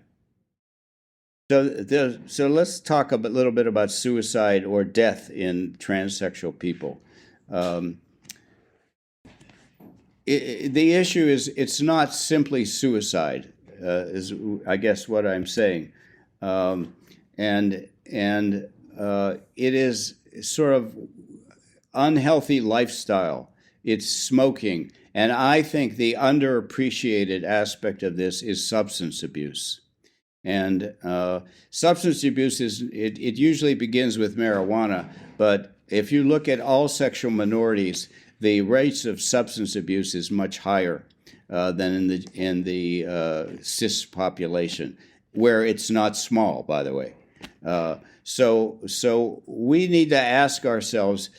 So let's talk a little bit about suicide or death in transsexual people. The issue is, it's not simply suicide, is I guess what I'm saying, and it is sort of unhealthy lifestyle. It's smoking, and I think the underappreciated aspect of this is substance abuse. And substance abuse it usually begins with marijuana, but if you look at all sexual minorities, the rates of substance abuse is much higher than in the cis population, where it's not small, by the way. So we need to ask ourselves,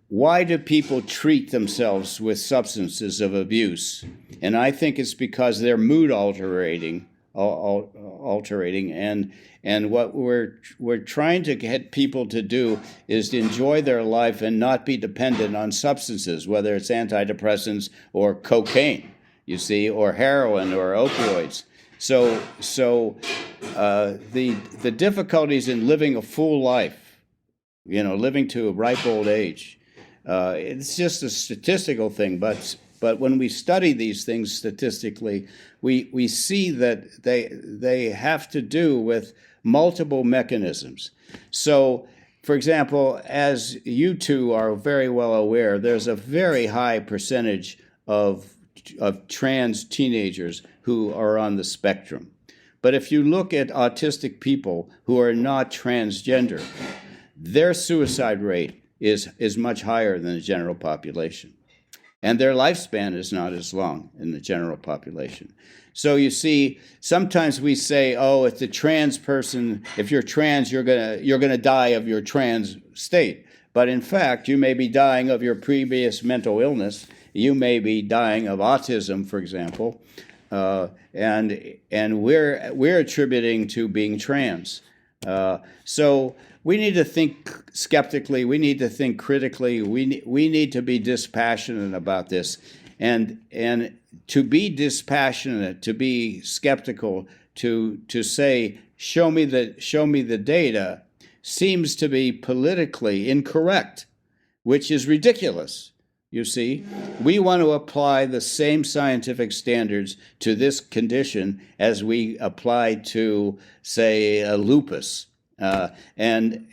why do people treat themselves with substances of abuse? And I think it's because they're mood altering, and what we're trying to get people to do is to enjoy their life and not be dependent on substances, whether it's antidepressants or cocaine, you see, or heroin or opioids. So the difficulties in living a full life, living to a ripe old age, it's just a statistical thing, but when we study these things statistically, we see that they have to do with multiple mechanisms. So, for example, as you two are very well aware, there's a very high percentage of trans teenagers who are on the spectrum. But if you look at autistic people who are not transgender, their suicide rate is much higher than the general population. And their lifespan is not as long in the general population. So you see, sometimes we say, oh, if the trans person, if you're trans, you're gonna die of your trans state. But in fact, you may be dying of your previous mental illness. You may be dying of autism, for example, and we're attributing to being trans. So we need to think skeptically. We need to think critically. We need to be dispassionate about this, and to be dispassionate, to be skeptical, to say show me the data, seems to be politically incorrect, which is ridiculous. You see, we want to apply the same scientific standards to this condition as we apply to, say, lupus. And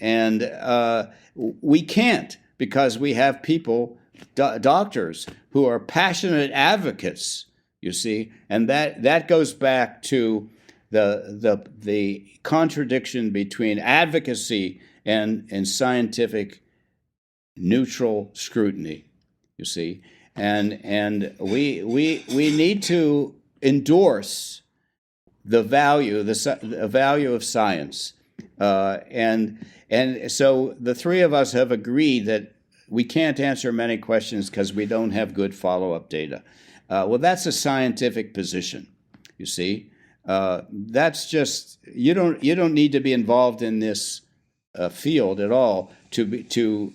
we can't, because we have people, doctors, who are passionate advocates, you see, and that goes back to the contradiction between advocacy and scientific neutral scrutiny. you see. And we need to endorse the value of science, and so the three of us have agreed that we can't answer many questions because we don't have good follow-up data. Well, that's a scientific position, you see. That's just, you don't need to be involved in this field at all to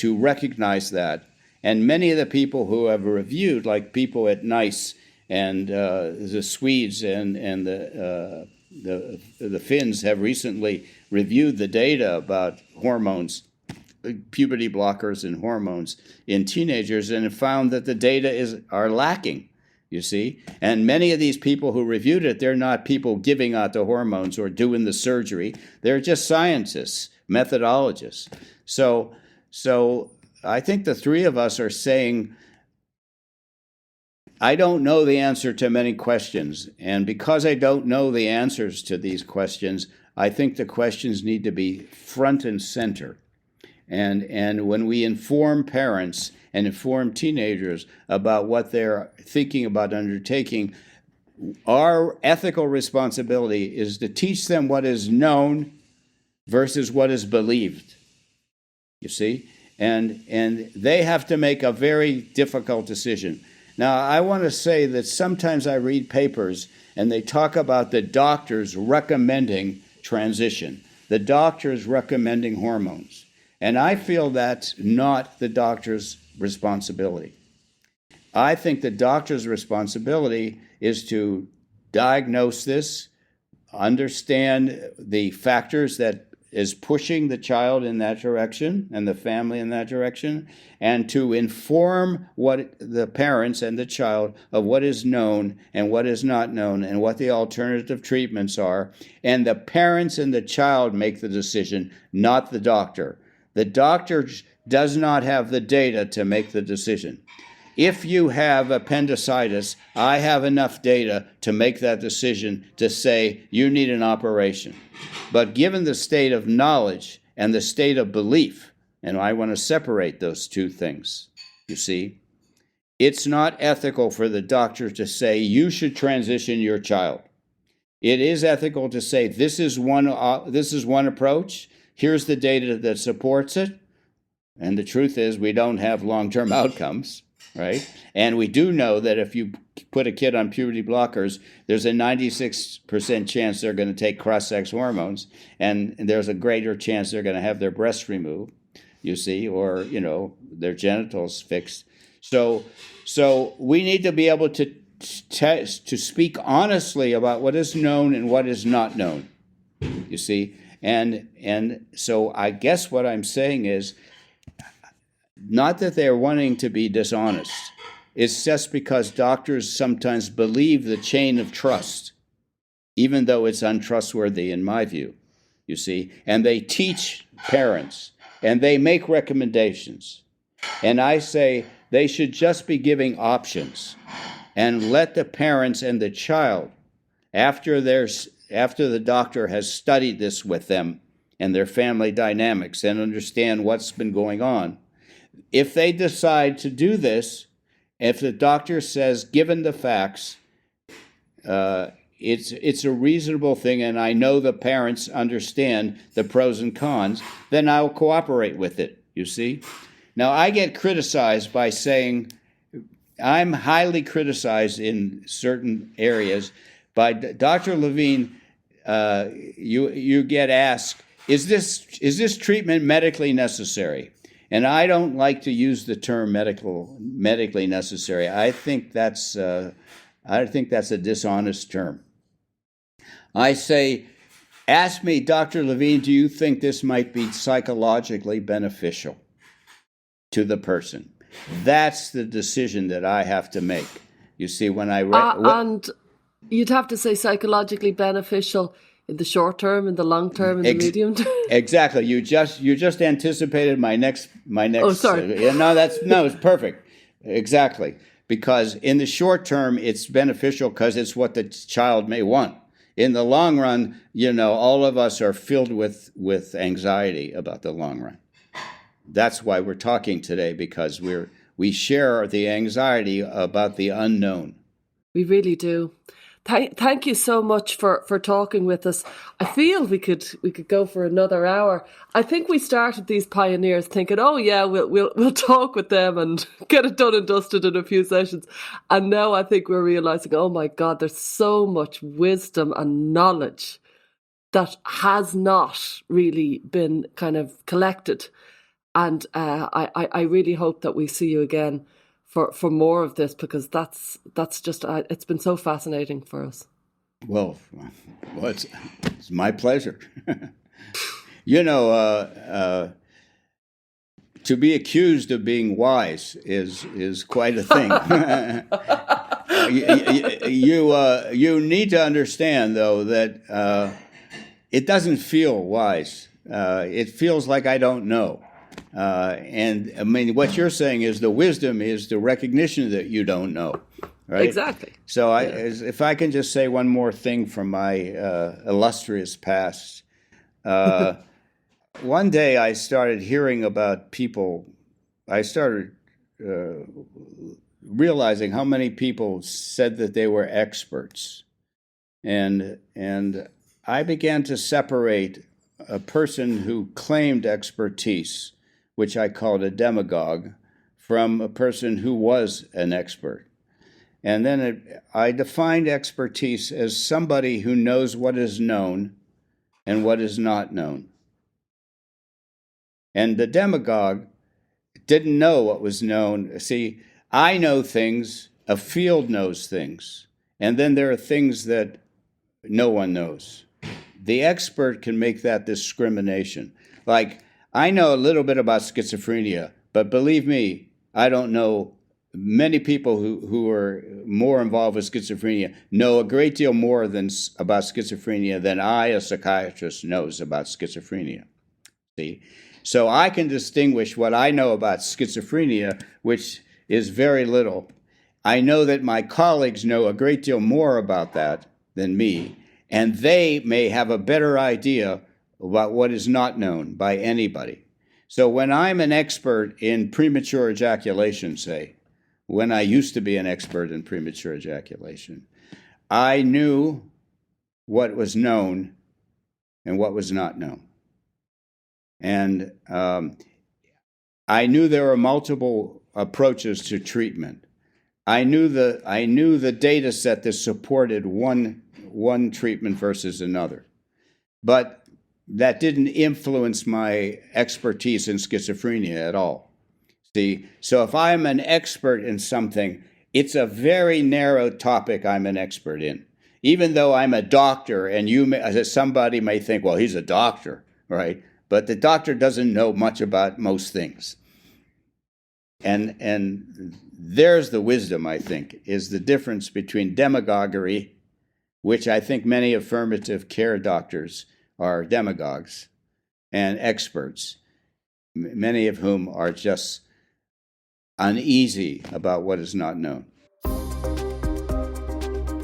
recognize that. And many of the people who have reviewed, like people at NICE and the Swedes and the Finns, have recently reviewed the data about hormones, puberty blockers and hormones in teenagers, and have found that the data are lacking, you see. And many of these people who reviewed it, they're not people giving out the hormones or doing the surgery. They're just scientists, methodologists. So I think the three of us are saying, I don't know the answer to many questions. And because I don't know the answers to these questions, I think the questions need to be front and center. And when we inform parents and inform teenagers about what they're thinking about undertaking, our ethical responsibility is to teach them what is known versus what is believed, you see? And they have to make a very difficult decision. Now, I want to say that sometimes I read papers and they talk about the doctors recommending transition, the doctors recommending hormones. And I feel that's not the doctor's responsibility. I think the doctor's responsibility is to diagnose this, understand the factors that is pushing the child in that direction and the family in that direction, and to inform what the parents and the child of what is known and what is not known and what the alternative treatments are. And the parents and the child make the decision, not the doctor. The doctor does not have the data to make the decision. If you have appendicitis, I have enough data to make that decision to say you need an operation. But given the state of knowledge and the state of belief, and I want to separate those two things, you see, it's not ethical for the doctor to say you should transition your child. It is ethical to say this is one approach. Here's the data that supports it. And the truth is we don't have long-term outcomes, right? And we do know that if you put a kid on puberty blockers, there's a 96% chance they're going to take cross-sex hormones, and there's a greater chance they're going to have their breasts removed, you see, or, their genitals fixed. So we need to be able to speak honestly about what is known and what is not known, you see. And so I guess what I'm saying is, not that they're wanting to be dishonest. It's just because doctors sometimes believe the chain of trust, even though it's untrustworthy in my view, you see. And they teach parents, and they make recommendations. And I say they should just be giving options and let the parents and the child, after the doctor has studied this with them and their family dynamics and understand what's been going on, if they decide to do this, if the doctor says, given the facts, it's a reasonable thing, and I know the parents understand the pros and cons, then I'll cooperate with it, you see. Now, I get criticized by saying, I'm highly criticized in certain areas by Dr. Levine. You get asked, is this treatment medically necessary? And I don't like to use the term medically necessary. I think that's a dishonest term. I say, ask me, Dr. Levine, do you think this might be psychologically beneficial to the person? That's the decision that I have to make. You see, when I and you'd have to say psychologically beneficial in the short term, in the long term, in the medium term. Exactly. You just anticipated my next. Oh, sorry. It's perfect. Exactly. Because in the short term, it's beneficial because it's what the child may want. In the long run, all of us are filled with anxiety about the long run. That's why we're talking today, because we share the anxiety about the unknown. We really do. Thank you so much for talking with us. I feel we could go for another hour. I think we started these pioneers thinking, oh yeah, we'll talk with them and get it done and dusted in a few sessions. And now I think we're realizing, oh my God, there's so much wisdom and knowledge that has not really been kind of collected. And I really hope that we see you again for more of this, because that's just, it's been so fascinating for us. Well, it's my pleasure. To be accused of being wise is quite a thing. You need to understand, though, that it doesn't feel wise. It feels like I don't know. And I mean, what you're saying is the wisdom is the recognition that you don't know, right? Exactly. So if I can just say one more thing from my illustrious past. One day I started hearing about people. I started realizing how many people said that they were experts. And I began to separate a person who claimed expertise, which I called a demagogue, from a person who was an expert. And then I defined expertise as somebody who knows what is known and what is not known. And the demagogue didn't know what was known. See, I know things, a field knows things, and then there are things that no one knows. The expert can make that discrimination. Like, I know a little bit about schizophrenia, but believe me, I don't know. Many people who are more involved with schizophrenia know a great deal more about schizophrenia than I, a psychiatrist, knows about schizophrenia. See? So I can distinguish what I know about schizophrenia, which is very little. I know that my colleagues know a great deal more about that than me, and they may have a better idea about what is not known by anybody. So when I'm an expert in premature ejaculation, say, when I used to be an expert in premature ejaculation, I knew what was known and what was not known. And I knew there were multiple approaches to treatment. I knew the data set that supported one treatment versus another. But that didn't influence my expertise in schizophrenia at all. See, so if I'm an expert in something, it's a very narrow topic I'm an expert in. Even though I'm a doctor, and somebody may think, well, he's a doctor, right? But the doctor doesn't know much about most things. And there's the wisdom, I think, is the difference between demagoguery, which I think many affirmative care doctors are demagogues, and experts, many of whom are just uneasy about what is not known.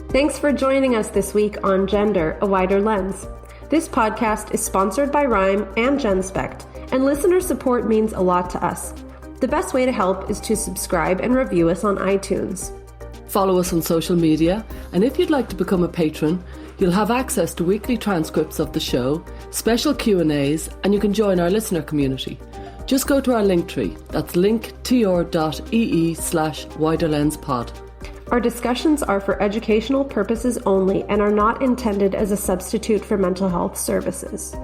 Thanks for joining us this week on Gender, A Wider Lens. This podcast is sponsored by Rhyme and GenSpect, and listener support means a lot to us. The best way to help is to subscribe and review us on iTunes. Follow us on social media, and if you'd like to become a patron, you'll have access to weekly transcripts of the show, special Q&As, and you can join our listener community. Just go to our Linktree. That's linktr.ee/widerlenspod. Our discussions are for educational purposes only and are not intended as a substitute for mental health services.